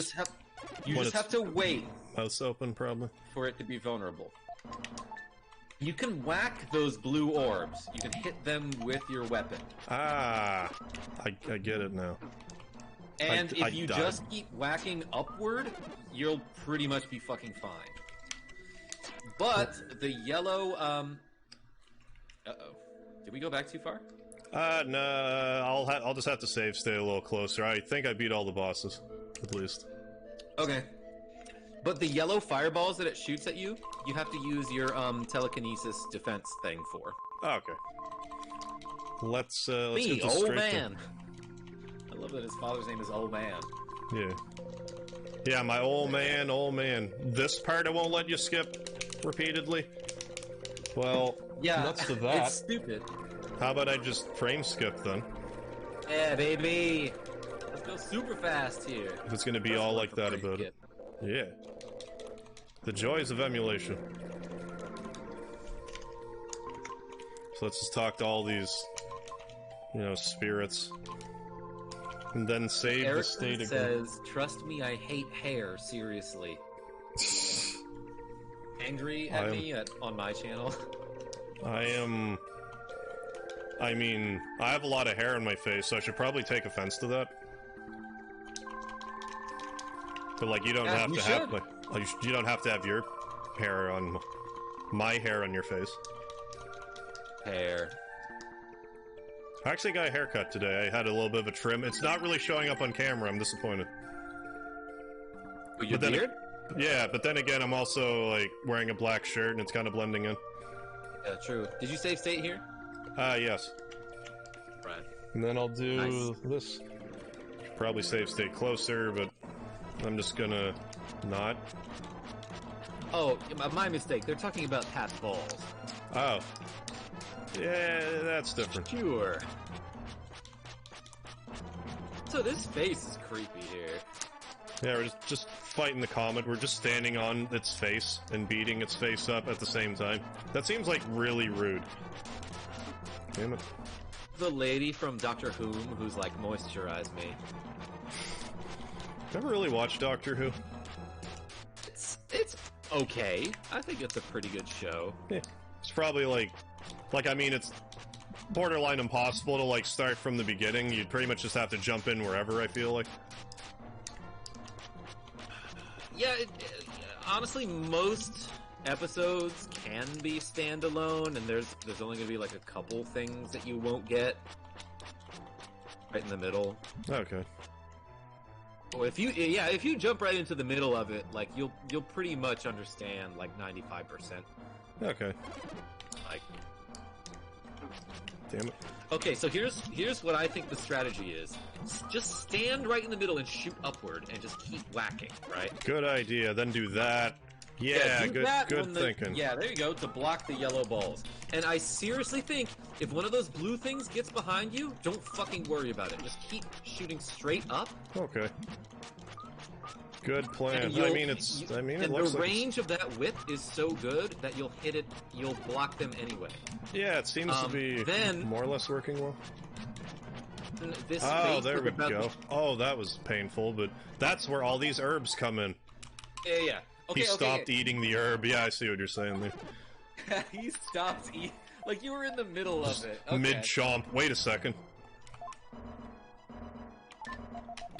you just have to wait. Mouth's open, probably. For it to be vulnerable. You can whack those blue orbs. You can hit them with your weapon. Ah, I get it now. And if you just keep whacking upward, you'll pretty much be fucking fine. But the yellow, uh-oh. Did we go back too far? No, I'll just have to save, stay a little closer. I think I beat all the bosses, at least. Okay. But the yellow fireballs that it shoots at you, you have to use your telekinesis defense thing for. Oh, okay. Let's Me, get this old straight man. I love that his father's name is Old Man. Yeah. Yeah, my old man, old man. This part I won't let you skip repeatedly. Well, Yeah, nuts to that. It's stupid. How about I just frame skip then? Yeah, baby. Let's go super fast here. If it's gonna be all like that about it. Yeah. The joys of emulation. So let's just talk to all these, you know, spirits. And then save the state again. Says, "Trust me, I hate hair. Seriously." Angry at me on my channel. I mean, I have a lot of hair on my face, so I should probably take offense to that. But like, you don't have to have like you don't have to have your hair on my hair on your face. Hair. I actually got a haircut today. I had a little bit of a trim. It's not really showing up on camera. I'm disappointed. Your beard? Yeah, but then again, I'm also like wearing a black shirt, and it's kind of blending in. Yeah, true. Did you save state here? Yes. Right. And then I'll do this. Probably save state closer, but I'm just gonna not. Oh, my mistake. They're talking about past balls. Oh. Yeah, that's different. Sure. So this face is creepy here. Yeah, we're just fighting the comet. We're just standing on its face and beating its face up at the same time. That seems like really rude. Damn it. The lady from Doctor Who who's like, moisturize me. Never really watched Doctor Who. It's okay. I think it's a pretty good show. Yeah. It's probably like I mean, it's borderline impossible to like start from the beginning. You'd pretty much just have to jump in wherever, I feel like. Yeah, honestly, most episodes can be standalone, and there's only gonna be like a couple things that you won't get right in the middle. Okay. Well, if you jump right into the middle of it, like you'll pretty much understand like 95%. Okay. Like, damn it. Okay, so here's what I think the strategy is. Just stand right in the middle and shoot upward, and just keep whacking. Right. Good idea. Then do that. Yeah, good thinking. Yeah, there you go, to block the yellow balls. And I seriously think if one of those blue things gets behind you, don't fucking worry about it. Just keep shooting straight up. Okay. Good plan. I mean, it looks like the range of that whip is so good that you'll hit it, you'll block them anyway. Yeah, it seems to be more or less working well. Oh, there we go. Oh, that was painful, but that's where all these herbs come in. Yeah. Okay, he stopped eating the herb. Yeah, I see what you're saying there. He stopped eating. Like, you were in the middle of it. Okay. Mid-chomp. Wait a second.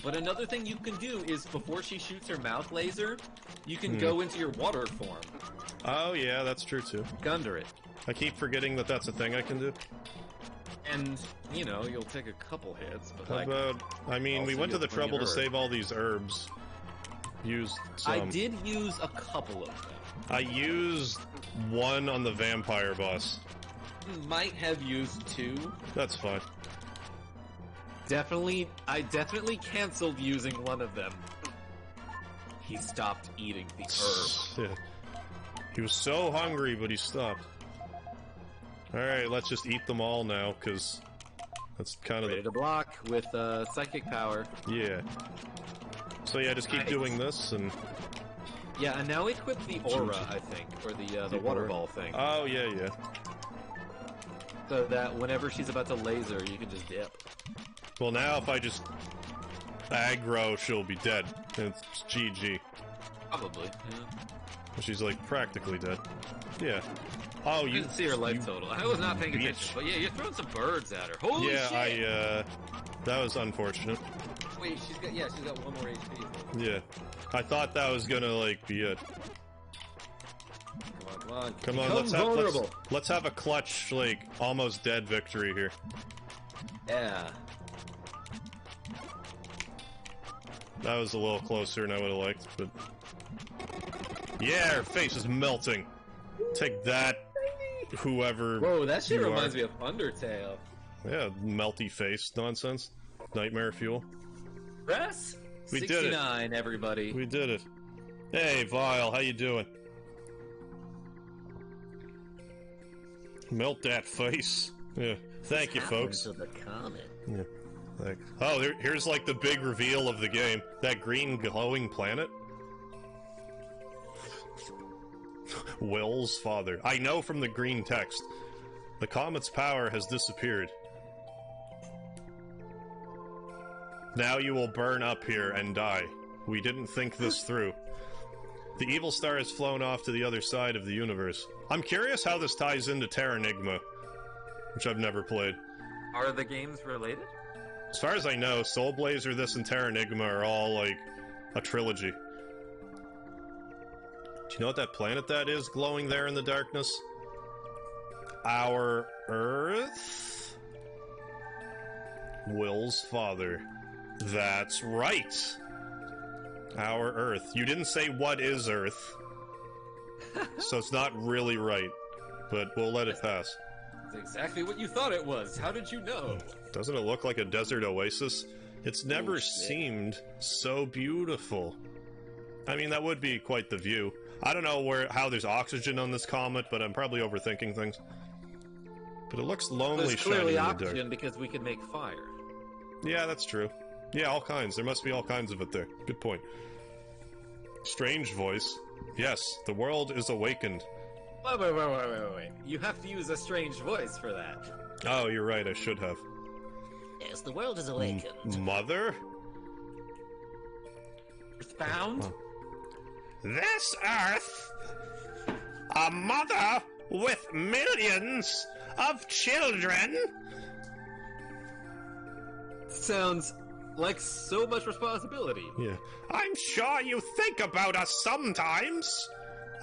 But another thing you can do is, before she shoots her mouth laser, you can go into your water form. Oh, yeah, that's true, too. Under it. I keep forgetting that that's a thing I can do. And, you know, you'll take a couple hits, but How about... I mean, we went to the trouble to save all these herbs. Used some. I did use a couple of them. I used one on the vampire boss. Might have used two. That's fine. I definitely canceled using one of them. He stopped eating the herb. Yeah. He was so hungry, but he stopped. Alright, let's just eat them all now, because that's kind of ready to block with psychic power. Yeah. So yeah, just keep doing this, and... Yeah, and now equip the aura, I think, or the water ball thing. Oh, yeah. So that whenever she's about to laser, you can just dip. Well, now if I just aggro, she'll be dead. It's GG. Probably, yeah. She's, like, practically dead. Yeah. Oh, you didn't see her life total. I was not paying attention, but yeah, you're throwing some birds at her. Holy shit! Yeah, that was unfortunate. Wait, she's got one more HP. Yeah. I thought that was gonna, like, be it. Come on, let's have a clutch, like, almost dead victory here. Yeah. That was a little closer than I would have liked, but... Yeah, her face is melting. Take that, whoever. Whoa, that shit reminds me of Undertale. Yeah, melty face nonsense. Nightmare fuel. Press? We 69, did it. Everybody. We did it. Hey, Vile, how you doing? Melt that face. Yeah. Thank you, folks. To the comet. Yeah. Oh, here's like the big reveal of the game. That green glowing planet. Will's father. I know from the green text. The comet's power has disappeared. Now you will burn up here and die. We didn't think this through. The evil star has flown off to the other side of the universe. I'm curious how this ties into Terranigma, which I've never played. Are the games related? As far as I know, Soul Blazer, this, and Terranigma are all, like, a trilogy. Do you know what that planet that is glowing there in the darkness? Our Earth? Will's father. That's right! Our Earth. You didn't say what is Earth, so it's not really right, but we'll let it pass. That's exactly what you thought it was. How did you know? Doesn't it look like a desert oasis? It's never seemed so beautiful. I mean, that would be quite the view. I don't know how there's oxygen on this comet, but I'm probably overthinking things. But it looks lonely. There's clearly shining in the dark. oxygen because we could make fire. Yeah, that's true. Yeah, all kinds. There must be all kinds of it there. Good point. Strange voice. Yes, the world is awakened. Wait. You have to use a strange voice for that. Oh, you're right. I should have. Yes, the world is awakened. Mother? Earthbound? Oh. This Earth, a mother with millions of children? Sounds like so much responsibility. Yeah. I'm sure you think about us sometimes.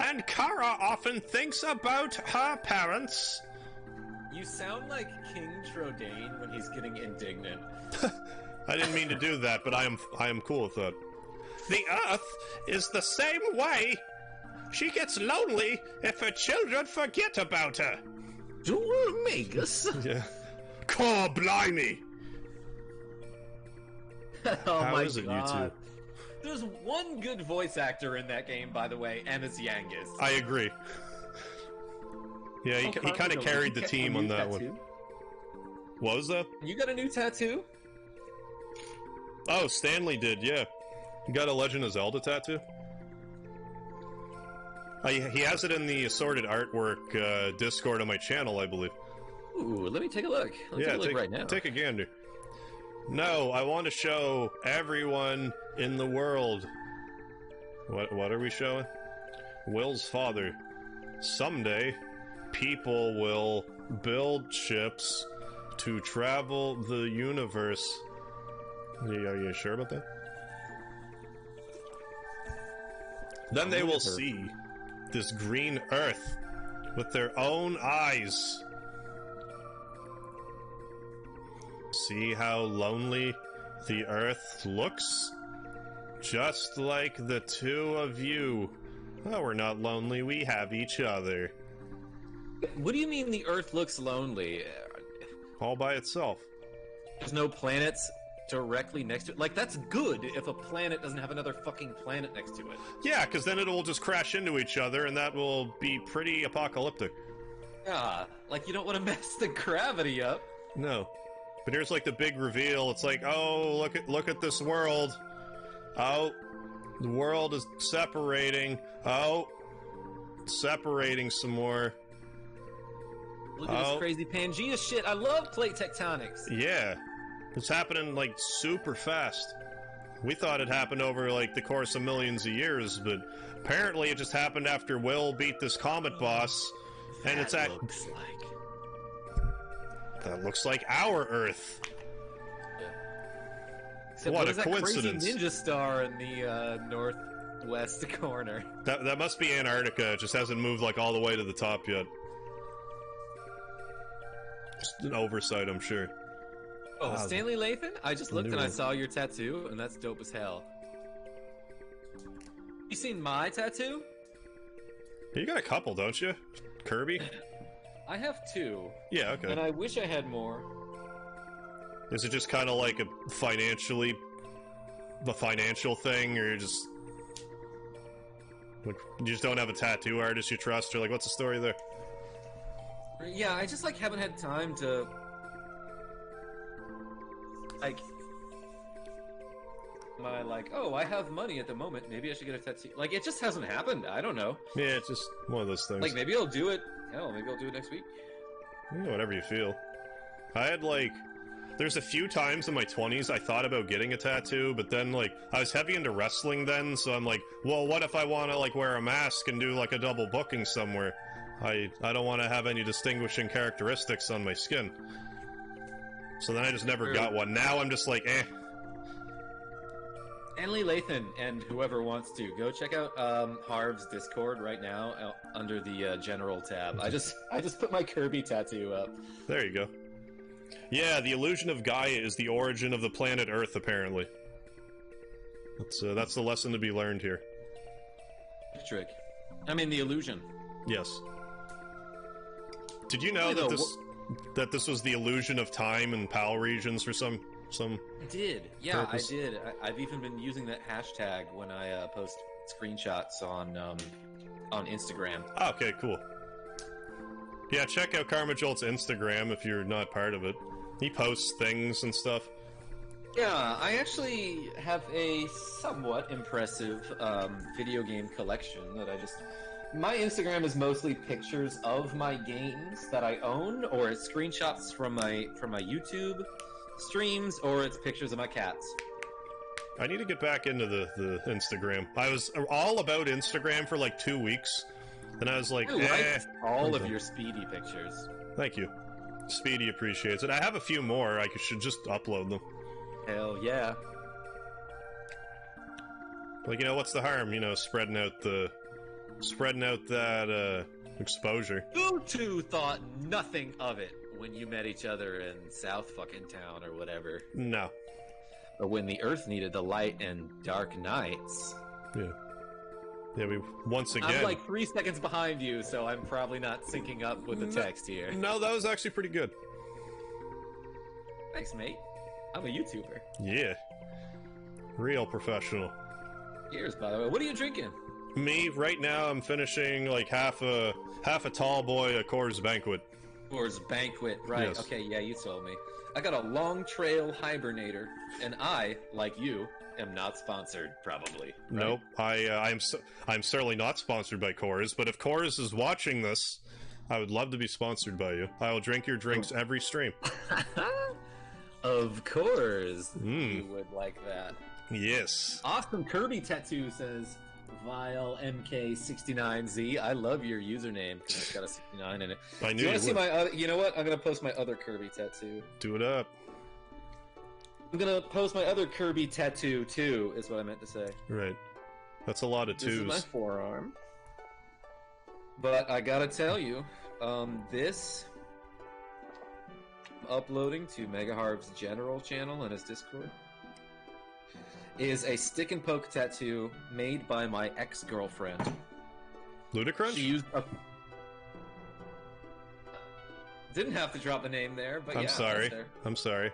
And Kara often thinks about her parents. You sound like King Trodain when he's getting indignant. I didn't mean to do that, but I am cool with that. The Earth is the same way. She gets lonely if her children forget about her. Magus. Yeah. Core blimey. Oh How my is it, God. you two? There's one good voice actor in that game, by the way, and it's Yangus. I agree. Yeah, he kind of carried the team on that one. What was that? You got a new tattoo? Oh, Stanley did, yeah. You got a Legend of Zelda tattoo? He has it in the assorted artwork Discord on my channel, I believe. Ooh, let me take a look. Take a look right now. Take a gander. No, I want to show everyone in the world. What are we showing? Will's father. Someday, people will build ships to travel the universe. Are you sure about that? Then they will see this green Earth with their own eyes. See how lonely the Earth looks? Just like the two of you. Oh, we're not lonely, we have each other. What do you mean the Earth looks lonely? All by itself. There's no planets directly next to it? Like, that's good if a planet doesn't have another fucking planet next to it. Yeah, because then it'll just crash into each other, and that will be pretty apocalyptic. Yeah, like you don't want to mess the gravity up. No. But here's like the big reveal. It's like, oh, look at this world. Oh, the world is separating. Oh, separating some more. Look at this crazy Pangea shit. I love plate tectonics. Yeah. It's happening like super fast. We thought it happened over like the course of millions of years, but apparently it just happened after Will beat this comet boss. And it's at... That looks like our Earth. Except what is a that coincidence! Crazy ninja star in the northwest corner. That must be Antarctica. It just hasn't moved like all the way to the top yet. Just an oversight, I'm sure. Oh, Stanley Lathan? I just looked and I saw your tattoo, and that's dope as hell. You seen my tattoo? You got a couple, don't you? Kirby? I have 2. Yeah, okay. And I wish I had more. Is it just kind of like the financial thing, or you just don't have a tattoo artist you trust, or like what's the story there? Yeah, I just like haven't had time to like. Oh, I have money at the moment. Maybe I should get a tattoo. Like, it just hasn't happened. I don't know. Yeah, it's just one of those things. Like, maybe I'll do it. Hell, maybe I'll do it next week. Yeah, whatever you feel. I had there's a few times in my 20s I thought about getting a tattoo, but then I was heavy into wrestling then, so I'm like, well, what if I want to wear a mask and do a double booking somewhere? I don't want to have any distinguishing characteristics on my skin. So then I just never got one. Now I'm just like, eh. Anley Lathan and whoever wants to go check out Harv's Discord right now under the general tab. I just put my Kirby tattoo up. There you go. Yeah, the Illusion of Gaia is the origin of the planet Earth, apparently. That's the lesson to be learned here. Trick. I mean, the illusion. Yes. Did you know that this was the illusion of time and PAL regions for some I did. Yeah, purpose? I did. I've even been using that hashtag when I post screenshots on Instagram. Oh, okay, cool. Yeah, check out KarmaJolt's Instagram if you're not part of it. He posts things and stuff. Yeah, I actually have a somewhat impressive video game collection that my Instagram is mostly pictures of my games that I own, or it's screenshots from my YouTube streams, or it's pictures of my cats. I need to get back into the Instagram. I was all about Instagram for 2 weeks, and I was like, all of your Speedy pictures. Thank you. Speedy appreciates it. I have a few more. I should just upload them. Hell yeah. What's the harm? Spreading out that exposure. You two thought nothing of it when you met each other in South fucking Town or whatever. No. Or when the Earth needed the light and dark nights. Yeah. Yeah, once again... I'm 3 seconds behind you, so I'm probably not syncing up with the text here. No, that was actually pretty good. Thanks, mate. I'm a YouTuber. Yeah. Real professional. Cheers, by the way. What are you drinking? Me, right now, I'm finishing half a tall boy, a Coors Banquet. Coors Banquet, right. Yes. Okay, yeah, you told me. I got a Long Trail Hibernator, and I, like you, am not sponsored, probably. Right? Nope. I'm certainly not sponsored by Coors, but if Coors is watching this, I would love to be sponsored by you. I will drink your drinks every stream. Of course. You would like that. Yes. Awesome Kirby tattoo says Vile MK69Z. I love your username because it's got a 69 in it. I knew you want to see my other? You know what? I'm gonna post my other Kirby tattoo. Do it up. I'm gonna post my other Kirby tattoo too. Is what I meant to say. Right. That's a lot of twos. This is my forearm. But I gotta tell you, this uploading to MegaHarv's general channel and his Discord is a stick and poke tattoo made by my ex-girlfriend. Ludicrous? She used a... Didn't have to drop a name there, but I'm sorry. I'm sorry.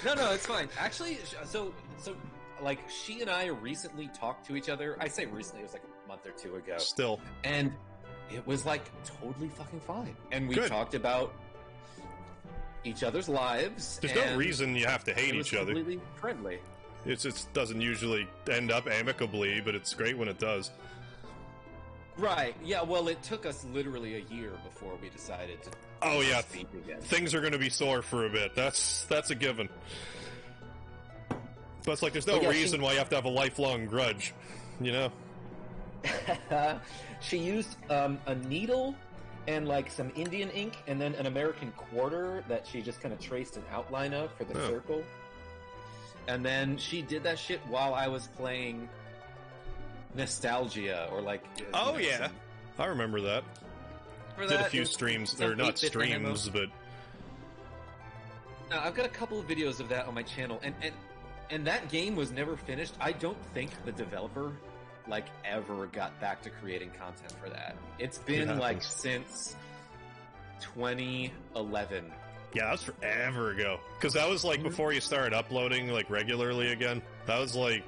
No, it's fine. Actually, so she and I recently talked to each other. I say recently, it was a month or two ago. Still. And it was totally fucking fine. And we talked about each other's lives. There's no reason you have to hate each other. Completely friendly. It doesn't usually end up amicably, but it's great when it does. Right. Yeah. Well, it took us literally a year before we decided to. Oh yeah, things are going to be sore for a bit. That's a given. But it's there's no reason why you have to have a lifelong grudge, She used a needle and some Indian ink, and then an American quarter that she just kind of traced an outline of for the circle. And then she did that shit while I was playing Nostalgia, or oh yeah, I remember that. Did a few streams, or not streams, but I've got a couple of videos of that on my channel, and that game was never finished. I don't think the developer like ever got back to creating content for that. It's been like since 2011. Yeah, that was forever ago. Because that was like before you started uploading like regularly again. That was like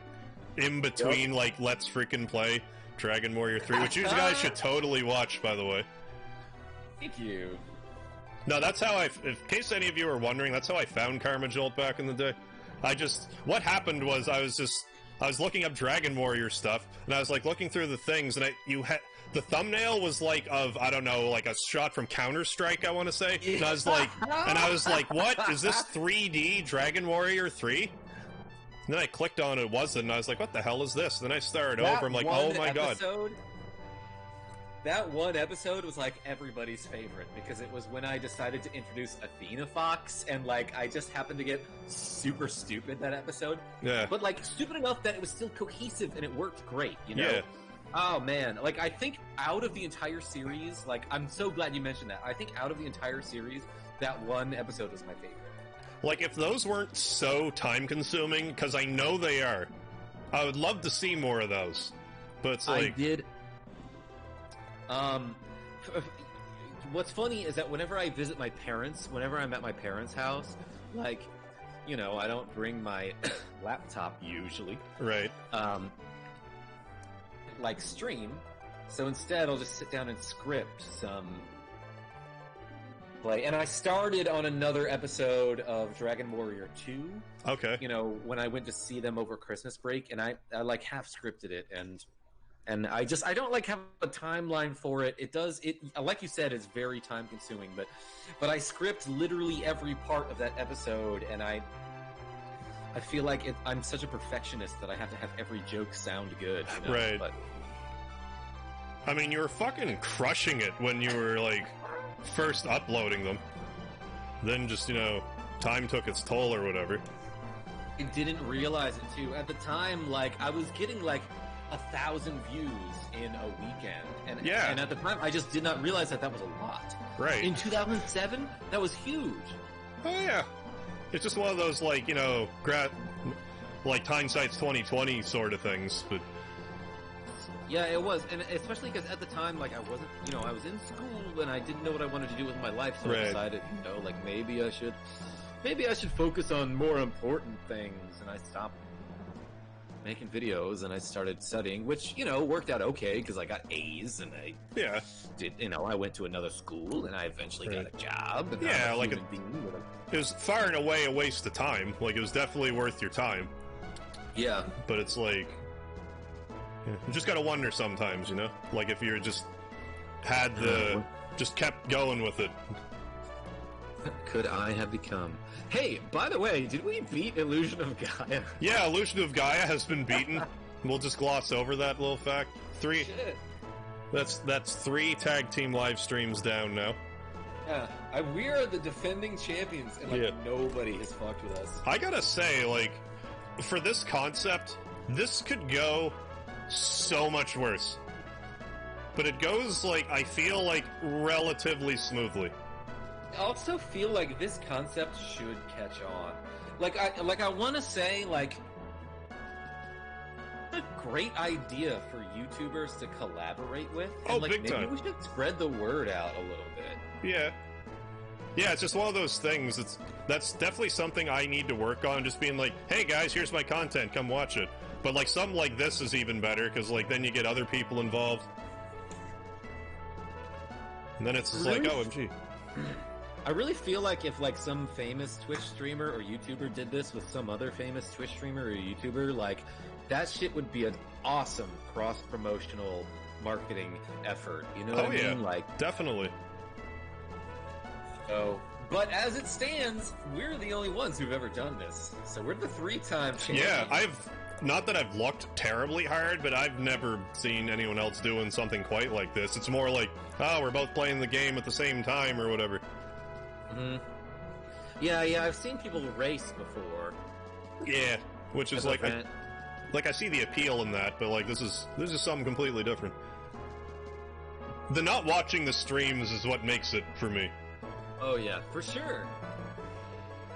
in between like Let's Freaking Play Dragon Warrior 3, which you guys should totally watch, by the way. Thank you. No, that's how in case any of you are wondering, that's how I found KarmaJolt back in the day. What happened was I was looking up Dragon Warrior stuff, and I was like looking through the things, and the thumbnail was like of, I don't know, like a shot from Counter-Strike, I want to say. And I was like, what? Is this 3D Dragon Warrior 3? And then I clicked on it wasn't, and I was like, what the hell is this? And then I started over, I'm like, oh my god. That one episode was like everybody's favorite, because it was when I decided to introduce Athena Fox, and like I just happened to get super stupid that episode. Yeah. But like stupid enough that it was still cohesive and it worked great, you know? Yeah. Oh man, like I think out of the entire series, like I'm so glad you mentioned that. I think out of the entire series, that one episode was my favorite. Like if those weren't so time consuming, because I know they are, I would love to see more of those. But it's like... I did... what's funny is that whenever I visit my parents, whenever I'm at my parents' house, like, you know, I don't bring my laptop usually. Right. Like stream, so instead I'll just sit down and script some play. And I started on another episode of Dragon Warrior 2. Okay. You know, when I went to see them over Christmas break, and I like half scripted it, and I don't like have a timeline for it. It like you said, it's very time consuming, but I script literally every part of that episode, and I feel like I'm such a perfectionist that I have to have every joke sound good. You know? Right. But, I mean, you were fucking crushing it when you were, like, first uploading them. Then just, you know, time took its toll or whatever. I didn't realize it, too. At the time, like, I was getting, like, 1,000 views in a weekend. And, yeah. And at the time, I just did not realize that was a lot. Right. In 2007, that was huge. Oh, yeah. It's just one of those, like, you know, like, hindsight's 20/20 sort of things, but... Yeah, it was, and especially because at the time, like, I wasn't, you know, I was in school, and I didn't know what I wanted to do with my life, so I decided, you know, like, maybe I should focus on more important things, and I stopped making videos, and I started studying, which, you know, worked out okay, because I got A's, and I did, you know, I went to another school, and I eventually got a job, and yeah, like, it was far and away a waste of time, like, it was definitely worth your time. Yeah. But it's like... You just gotta wonder sometimes, you know? Like, if you just had just kept going with it. Could I have become... Hey, by the way, did we beat Illusion of Gaia? Yeah, Illusion of Gaia has been beaten. We'll just gloss over that little fact. 3... Shit. That's 3 Tag Team live streams down now. Yeah, we are the defending champions, and, like, nobody has fucked with us. I gotta say, like, for this concept, this could go... so much worse. But it goes, like, I feel like, relatively smoothly. I also feel like this concept should catch on. Like I want to say, like, a great idea for YouTubers to collaborate with. And, oh, like, big time. Maybe we should spread the word out a little bit. Yeah. Yeah, it's just one of those things. That's definitely something I need to work on, just being like, hey guys, here's my content, come watch it. But, like, something like this is even better, because, like, then you get other people involved. And then it's just like, OMG. I really feel like if, like, some famous Twitch streamer or YouTuber did this with some other famous Twitch streamer or YouTuber, like, that shit would be an awesome cross-promotional marketing effort. You know what I mean? Like, definitely. So... But as it stands, we're the only ones who've ever done this. So we're the 3-time champions. Yeah, not that I've looked terribly hard, but I've never seen anyone else doing something quite like this. It's more like, oh, we're both playing the game at the same time or whatever. Mm-hmm. Yeah, I've seen people race before. Yeah, which is like, I see the appeal in that, but like this is something completely different. The not watching the streams is what makes it for me. Oh yeah, for sure.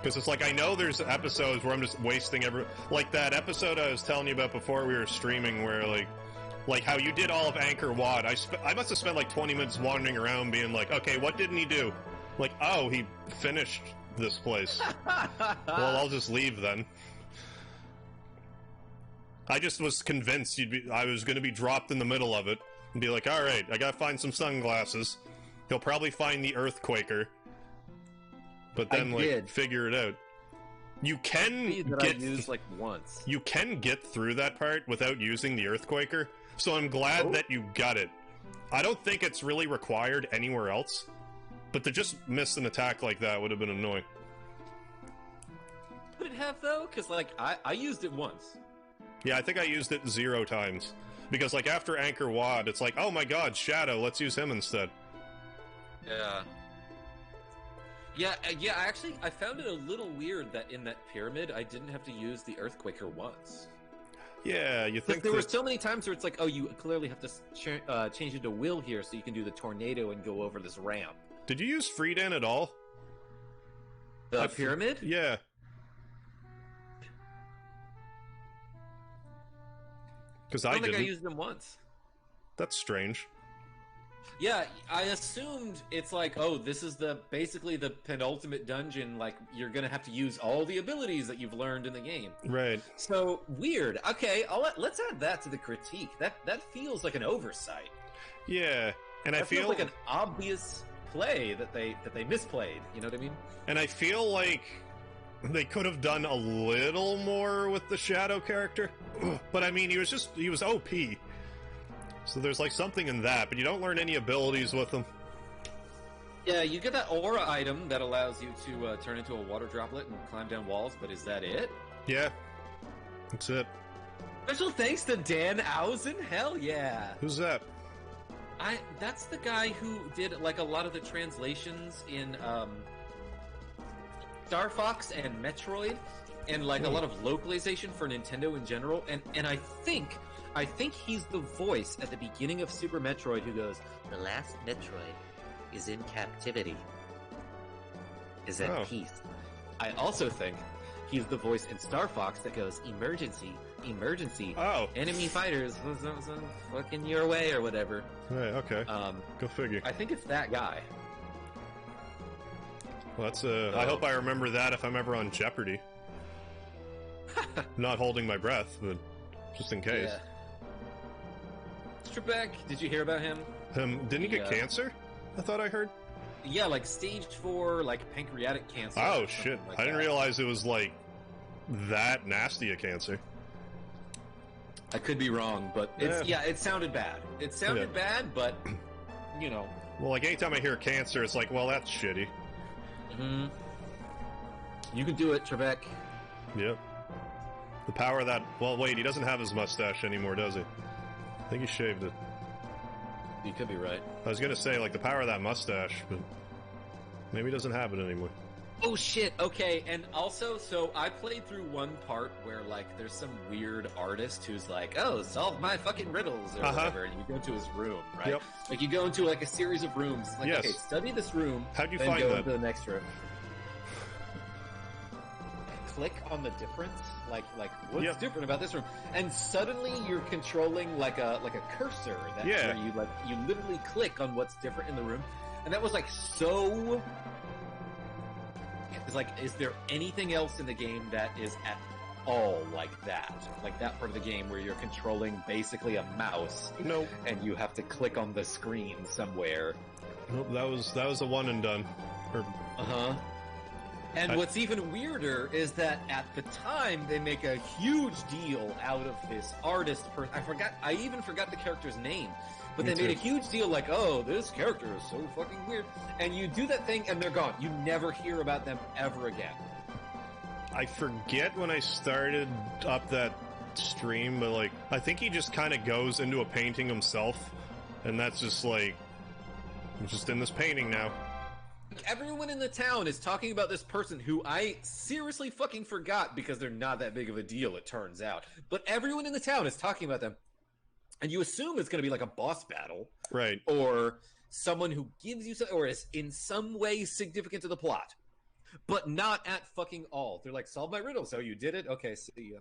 Because it's like, I know there's episodes where I'm just wasting like that episode I was telling you about before we were streaming where, like, Like how you did all of Anchor Wad. I must have spent like 20 minutes wandering around being like, okay, what didn't he do? Like, oh, he finished this place. Well, I'll just leave then. I just was convinced I was going to be dropped in the middle of it and be like, alright, I gotta find some sunglasses. He'll probably find the Earthquaker. But then, figure it out. You can use like once. You can get through that part without using the Earthquaker, so I'm glad that you got it. I don't think it's really required anywhere else, but to just miss an attack like that would have been annoying. Would it have, though? Because, like, I used it once. Yeah, I think I used it 0 times. Because, like, after Anchor Wad, it's like, oh my god, Shadow, let's use him instead. Yeah. Yeah, actually, I found it a little weird that in that pyramid, I didn't have to use the Earthquaker once. Yeah, you think there were so many times where it's like, oh, you clearly have to change it to Will here so you can do the tornado and go over this ramp. Did you use Freedan at all? The pyramid? Yeah. Because I think I used them once. That's strange. Yeah, I assumed it's like, oh, this is basically the penultimate dungeon, like, you're gonna have to use all the abilities that you've learned in the game. Right. So, weird. Okay, let's add that to the critique. That feels like an oversight. Yeah, and that feels like an obvious play that they misplayed, you know what I mean? And I feel like they could have done a little more with the Shadow character. But I mean, he was OP. So there's like something in that, but you don't learn any abilities with him. Yeah, you get that aura item that allows you to turn into a water droplet and climb down walls, but is that it? Yeah, that's it. Special thanks to Dan Ausen? Hell yeah. Who's that? That's the guy who did like a lot of the translations in Star Fox and Metroid, and like a lot of localization for Nintendo in general, and I think he's the voice at the beginning of Super Metroid who goes, "The last Metroid is in captivity, is at peace." I also think he's the voice in Star Fox that goes, "Emergency, emergency, enemy fighters, fucking your way," or whatever. Right, okay. Go figure. I think it's that guy. Well, that's I hope I remember that if I'm ever on Jeopardy. Not holding my breath, but just in case. Yeah. Trebek, did you hear about him? Didn't he get cancer? I thought I heard. Yeah, like stage 4, like pancreatic cancer. Oh shit! Like I didn't realize it was like that nasty a cancer. I could be wrong, but it sounded bad. It sounded bad, but you know. Well, like anytime I hear cancer, it's like, well, that's shitty. Mm-hmm. You can do it, Trebek. Yep. The power of that. Well, wait, he doesn't have his mustache anymore, does he? I think he shaved it. You could be right. I was gonna say, like, the power of that mustache, but maybe he doesn't have it anymore. Oh shit, okay, and also, so I played through one part where, like, there's some weird artist who's like, oh, solve my fucking riddles, or whatever, and you go to his room, right? Yep. Like, you go into, like, a series of rooms, like, okay, study this room, how'd you then find go that? into the next room. Click on the difference, like what's different about this room, and suddenly you're controlling like a cursor that where you literally click on what's different in the room, and that was like so. It's like, is there anything else in the game that is at all like that part of the game where you're controlling basically a mouse? Nope. And you have to click on the screen somewhere. Nope, that was a one and done. And what's even weirder is that at the time they make a huge deal out of this artist. I even forgot the character's name, but they made a huge deal like, oh, this character is so fucking weird. And you do that thing and they're gone. You never hear about them ever again. I forget when I started up that stream, but like, I think he just kind of goes into a painting himself, and that's just like, I'm just in this painting now. Everyone in the town is talking about this person who I seriously fucking forgot because they're not that big of a deal, it turns out. But everyone in the town is talking about them. And you assume it's going to be like a boss battle. Right. Or someone who gives you something, or is in some way significant to the plot. But not at fucking all. They're like, solve my riddle. So you did it? Okay, see ya.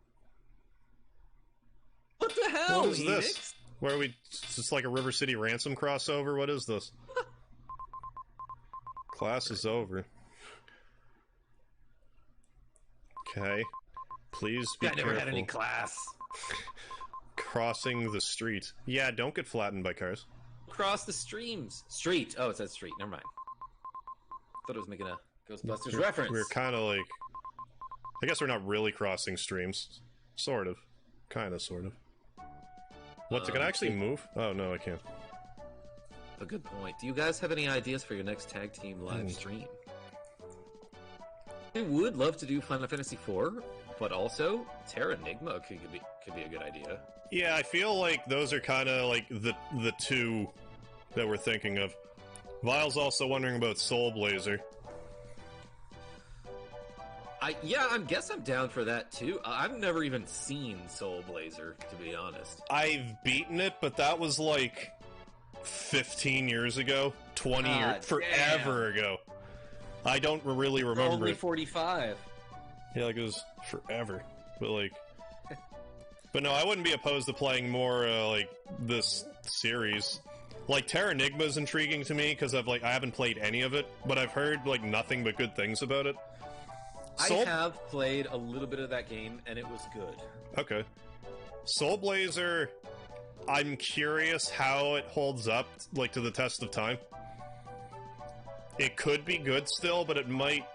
What the hell, What is this? Where are we? Is this like a River City Ransom crossover? What is this? Class is over. Okay. Please be careful. I never had any class. Crossing the street. Yeah, don't get flattened by cars. Cross the streams. Street. Oh, it says street. Never mind. Thought it was making a Ghostbusters reference. We're kind of like... I guess we're not really crossing streams. Sort of. Kind of, sort of. What, can I actually move? Oh, no, I can't. A good point. Do you guys have any ideas for your next Tag Team live stream? I would love to do Final Fantasy IV, but also Terra Enigma could be a good idea. Yeah, I feel like those are kind of like the two that we're thinking of. Vile's also wondering about Soul Blazer. I guess I'm down for that too. I've never even seen Soul Blazer, to be honest. I've beaten it, but that was like 15 years ago, 20 years, forever ago. I don't really remember. Only 45. Yeah, like it was forever, but like, but no, I wouldn't be opposed to playing more like this series. Like Terra Enigma is intriguing to me because I haven't played any of it, but I've heard like nothing but good things about it. I have played a little bit of that game, and it was good. Okay. Soul Blazer, I'm curious how it holds up, like, to the test of time. It could be good still, but it might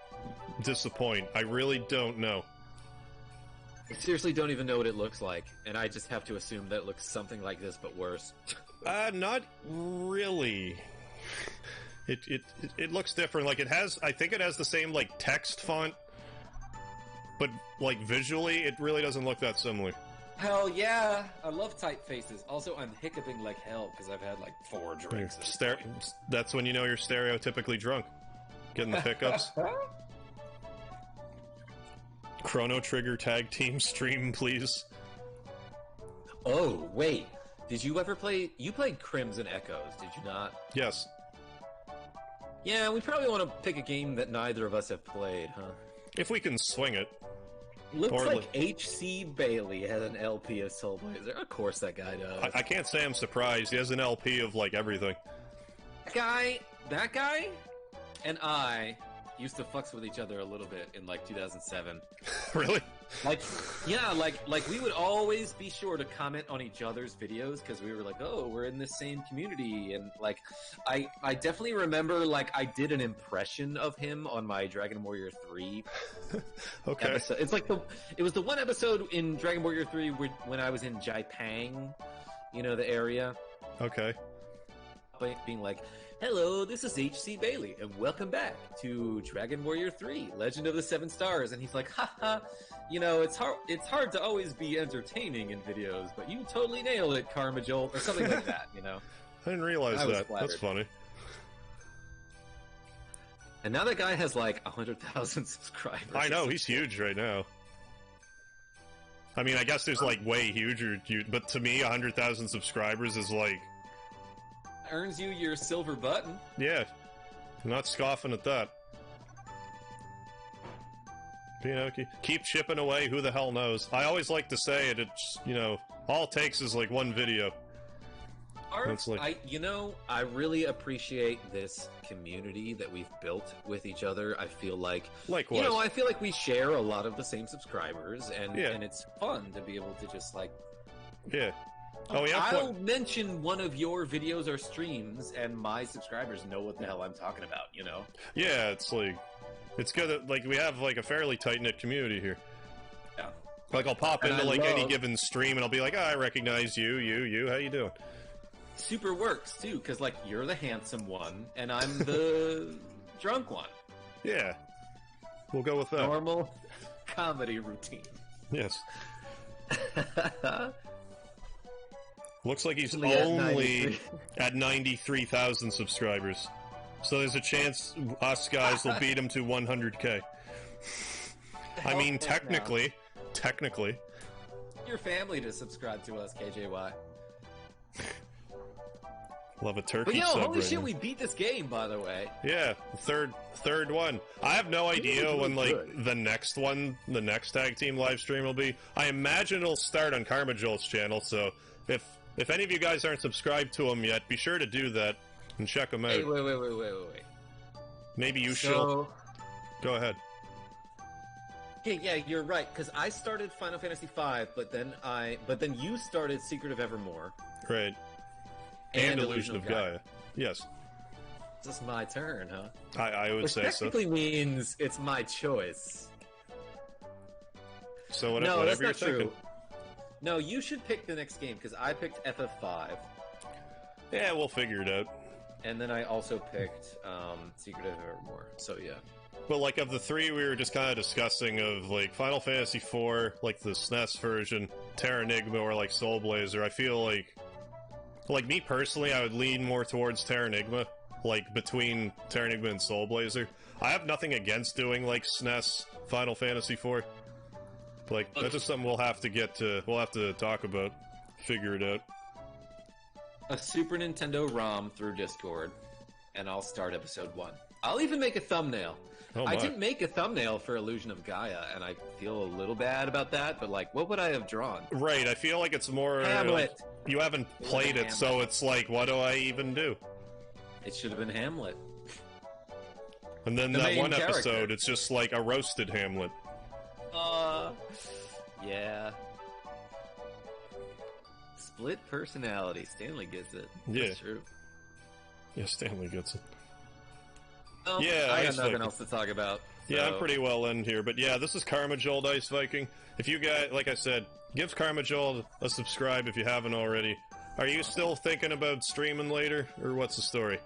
disappoint. I really don't know. I seriously don't even know what it looks like, and I just have to assume that it looks something like this, but worse. Not really. It looks different. Like, I think it has the same, like, text font, but, like, visually, it really doesn't look that similar. Hell yeah! I love typefaces. Also, I'm hiccuping like hell because I've had like 4 drinks. That's when you know you're stereotypically drunk. Getting the hiccups. Chrono Trigger Tag Team stream, please. Oh, wait. Did you ever play... You played Crimson Echoes, did you not? Yes. Yeah, we probably want to pick a game that neither of us have played, huh? If we can swing it. Looks like H.C. Bailey has an LP of Soul Blazer. Of course that guy does. I can't say I'm surprised. He has an LP of, like, everything. That guy and I used to fucks with each other a little bit in, like, 2007. Really? Like, yeah, like we would always be sure to comment on each other's videos because we were like, oh, we're in the same community. And, like, I definitely remember, like, I did an impression of him on my Dragon Warrior 3 okay. episode. It's like it was the one episode in Dragon Warrior 3 when I was in Jaipang, you know, the area. Okay. Being like, hello, this is H.C. Bailey, and welcome back to Dragon Warrior 3, Legend of the Seven Stars. And he's like, haha, you know, it's hard to always be entertaining in videos, but you totally nailed it, KarmaJolt, or something like that, you know? I didn't realize that. That's funny. And now that guy has like 100,000 subscribers. I know, he's huge right now. I mean, I guess there's like way huger, but to me, 100,000 subscribers is like... Earns you your silver button. Yeah, I'm not scoffing at that. You know, keep chipping away, who the hell knows. I always like to say it, it's, you know, all it takes is like one video. I really appreciate this community that we've built with each other. I feel like, likewise. You know, I feel like we share a lot of the same subscribers, and it's fun to be able to just like, yeah. Oh yeah. I'll mention one of your videos or streams, and my subscribers know what the hell I'm talking about. You know? Yeah, it's like, it's good that like we have like a fairly tight knit community here. Yeah. Like I'll pop into like any given stream, and I'll be like, oh, I recognize you. How you doing? Super works too, because like you're the handsome one, and I'm the drunk one. Yeah, we'll go with that. Normal comedy routine. Yes. Looks like he's only at 93,000 subscribers, so there's a chance us guys will beat him to 100K. I mean, technically. Your family to subscribe to us, KJY. Love a turkey. But yo, sub holy right shit, now. we beat this game, by the way. Yeah, third one. I have no idea when like the next Tag Team live stream will be. I imagine it'll start on KarmaJolt's channel. So if If any of you guys aren't subscribed to him yet, be sure to do that and check him out. Hey, wait. Maybe you should. Go ahead. Yeah, you're right. Because I started Final Fantasy V, but then you started Secret of Evermore. Right. And Illusion of Gaia. Yes. This is my turn, huh? I would say so. Which technically means it's my choice. So no, that's whatever you're not thinking. true. No, you should pick the next game, because I picked FF5. Yeah, we'll figure it out. And then I also picked Secret of Evermore, so yeah. But, like, of the three we were just kind of discussing of, like, Final Fantasy IV, like, the SNES version, Terra Enigma, or, like, Soul Blazer, I feel like, me personally, I would lean more towards Terra Enigma, like, between Terra Enigma and Soul Blazer. I have nothing against doing, like, SNES Final Fantasy IV. Like, that's just something we'll have to talk about, figure it out. A Super Nintendo ROM through Discord, and I'll start episode 1. I'll even make a thumbnail. Oh my. I didn't make a thumbnail for Illusion of Gaia, and I feel a little bad about that, but, like, what would I have drawn? Right, I feel like it's more... Hamlet! You haven't played it, so it's like, what do I even do? It should have been Hamlet. And then The that main one character. episode, it's just like a roasted Hamlet. Yeah. Split personality. Stanley gets it. Yeah. That's true. Yeah, Stanley gets it. Yeah, I got Ice nothing Viking. else to talk about. Yeah, so- I'm pretty well in here, but yeah, this is KarmaJolt Ice Viking. If you guys, like I said, give KarmaJolt a subscribe if you haven't already. Are you still thinking about streaming later, or what's the story?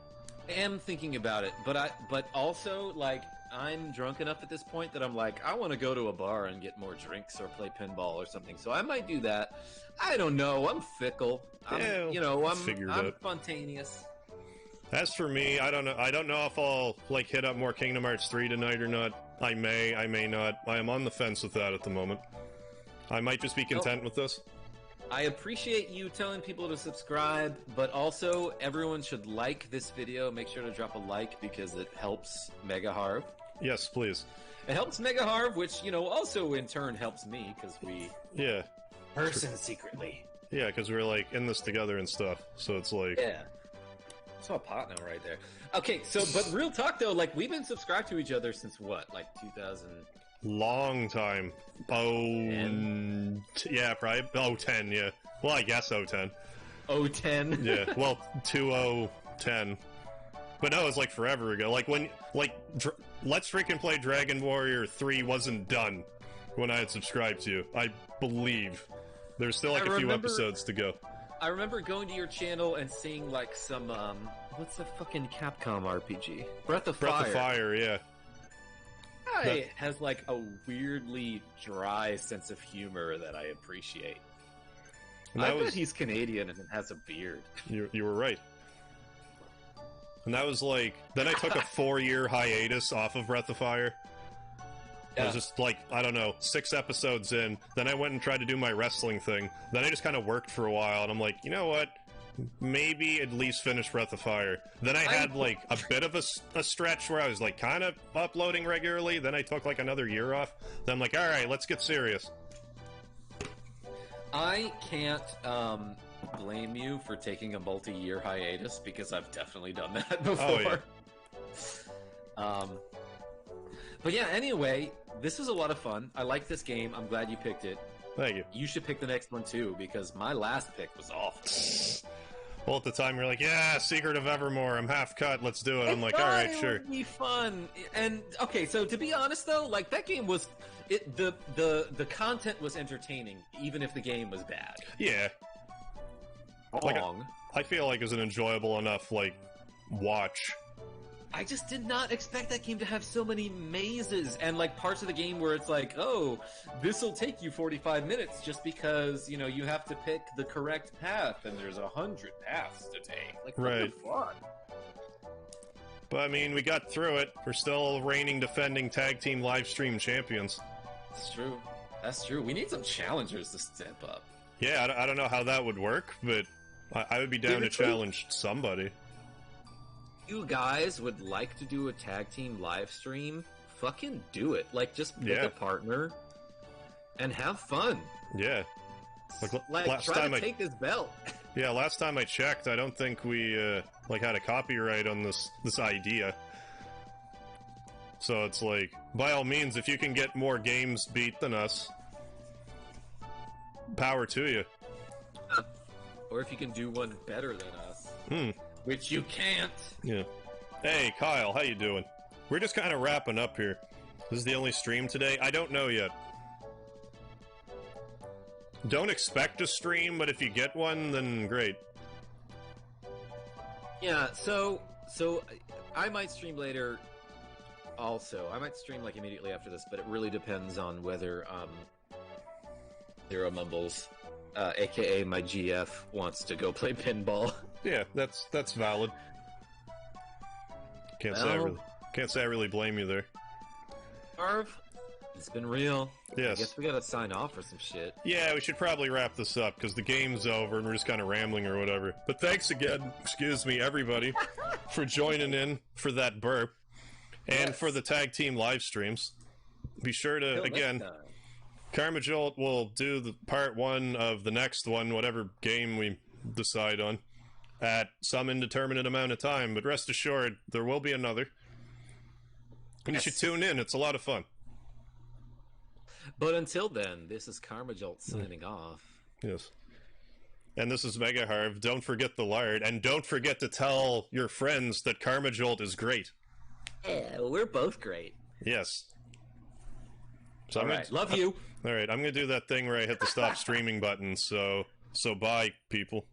I am thinking about it, but also, like, I'm drunk enough at this point that I'm like, I want to go to a bar and get more drinks or play pinball or something. So I might do that. I don't know. I'm fickle. I'm figure it out. spontaneous. As for me, I don't know. I don't know if I'll like hit up more Kingdom Hearts 3 tonight or not. I may not. I am on the fence with that at the moment. I might just be content with this. I appreciate you telling people to subscribe, but also everyone should like this video. Make sure to drop a like because it helps MegaHarv. Yes, please. It helps MegaHarv, which, also in turn helps me because we Yeah. person secretly. Yeah, because we're like in this together and stuff. So it's like... Yeah. I saw a partner right there. Okay, so, but real talk though, like, we've been subscribed to each other since what? Like 2000... Long time. Yeah, probably. 10, yeah. Well, I guess 10. 010? Yeah, well, 2010. But no, it's like forever ago. Like when, Let's Freaking Play Dragon Warrior 3 wasn't done when I had subscribed to you. I believe. There's still like a few episodes to go. I remember going to your channel and seeing like some, what's the fucking Capcom RPG? Breath of Fire. Breath of Fire, yeah. It has like a weirdly dry sense of humor that I appreciate. I bet he's Canadian and has a beard. You were right. And that was like... Then I took a 4-year hiatus off of Breath of Fire. I was just like, I don't know, 6 episodes in. Then I went and tried to do my wrestling thing. Then I just kind of worked for a while, and I'm like, you know what? Maybe at least finish Breath of Fire. Then I had like a bit of a stretch where I was like kind of uploading regularly. Then I took like another year off. Then I'm like, all right, let's get serious. I can't blame you for taking a multi-year hiatus because I've definitely done that before. Oh, yeah. But yeah, anyway, this was a lot of fun. I like this game. I'm glad you picked it. Thank you. You should pick the next one too because my last pick was awful. Well, at the time, you're like, yeah, Secret of Evermore, I'm half cut, let's do it. I'm like, all right, sure. It would be fun. And, okay, so to be honest, though, like, that game was... The content was entertaining, even if the game was bad. Yeah. Long. I feel like it was an enjoyable enough, like, watch. I just did not expect that game to have so many mazes and like parts of the game where it's like, oh, this will take you 45 minutes just because, you have to pick the correct path and there's 100 paths to take. Like, right. What the fuck? But I mean, we got through it. We're still reigning, defending Tag Team Livestream champions. That's true. That's true. We need some challengers to step up. Yeah, I don't know how that would work, but I would be down to challenge somebody. You guys would like to do a tag team live stream, fucking do it. Like, just pick a partner and have fun. Yeah. Like last try time to take this belt. Yeah, last time I checked, I don't think we, like, had a copyright on this idea. So it's like, by all means, if you can get more games beat than us, power to you. Or if you can do one better than us. Which you can't! Yeah. Hey, Kyle, how you doing? We're just kind of wrapping up here. This is the only stream today? I don't know yet. Don't expect a stream, but if you get one, then great. Yeah, so I might stream later also. I might stream, like, immediately after this, but it really depends on whether, Zero Mumbles, aka my GF, wants to go play pinball. Yeah, that's valid. Can't say I really blame you there. Harv, it's been real. Yes. I guess we gotta sign off for some shit. Yeah, we should probably wrap this up, because the game's over and we're just kind of rambling or whatever. But thanks again, excuse me, everybody, for joining in for that burp. And for the Tag Team live streams. Be sure to, again, KarmaJolt will do the part 1 of the next one, whatever game we decide on, at some indeterminate amount of time. But rest assured, there will be another. And you should tune in, it's a lot of fun. But until then, this is KarmaJolt signing off. Yes. And this is MegaHarv. Don't forget the lard, and don't forget to tell your friends that KarmaJolt is great. Yeah, we're both great. Yes. So Alright, love you! Alright, I'm gonna do that thing where I hit the stop streaming button, so bye, people.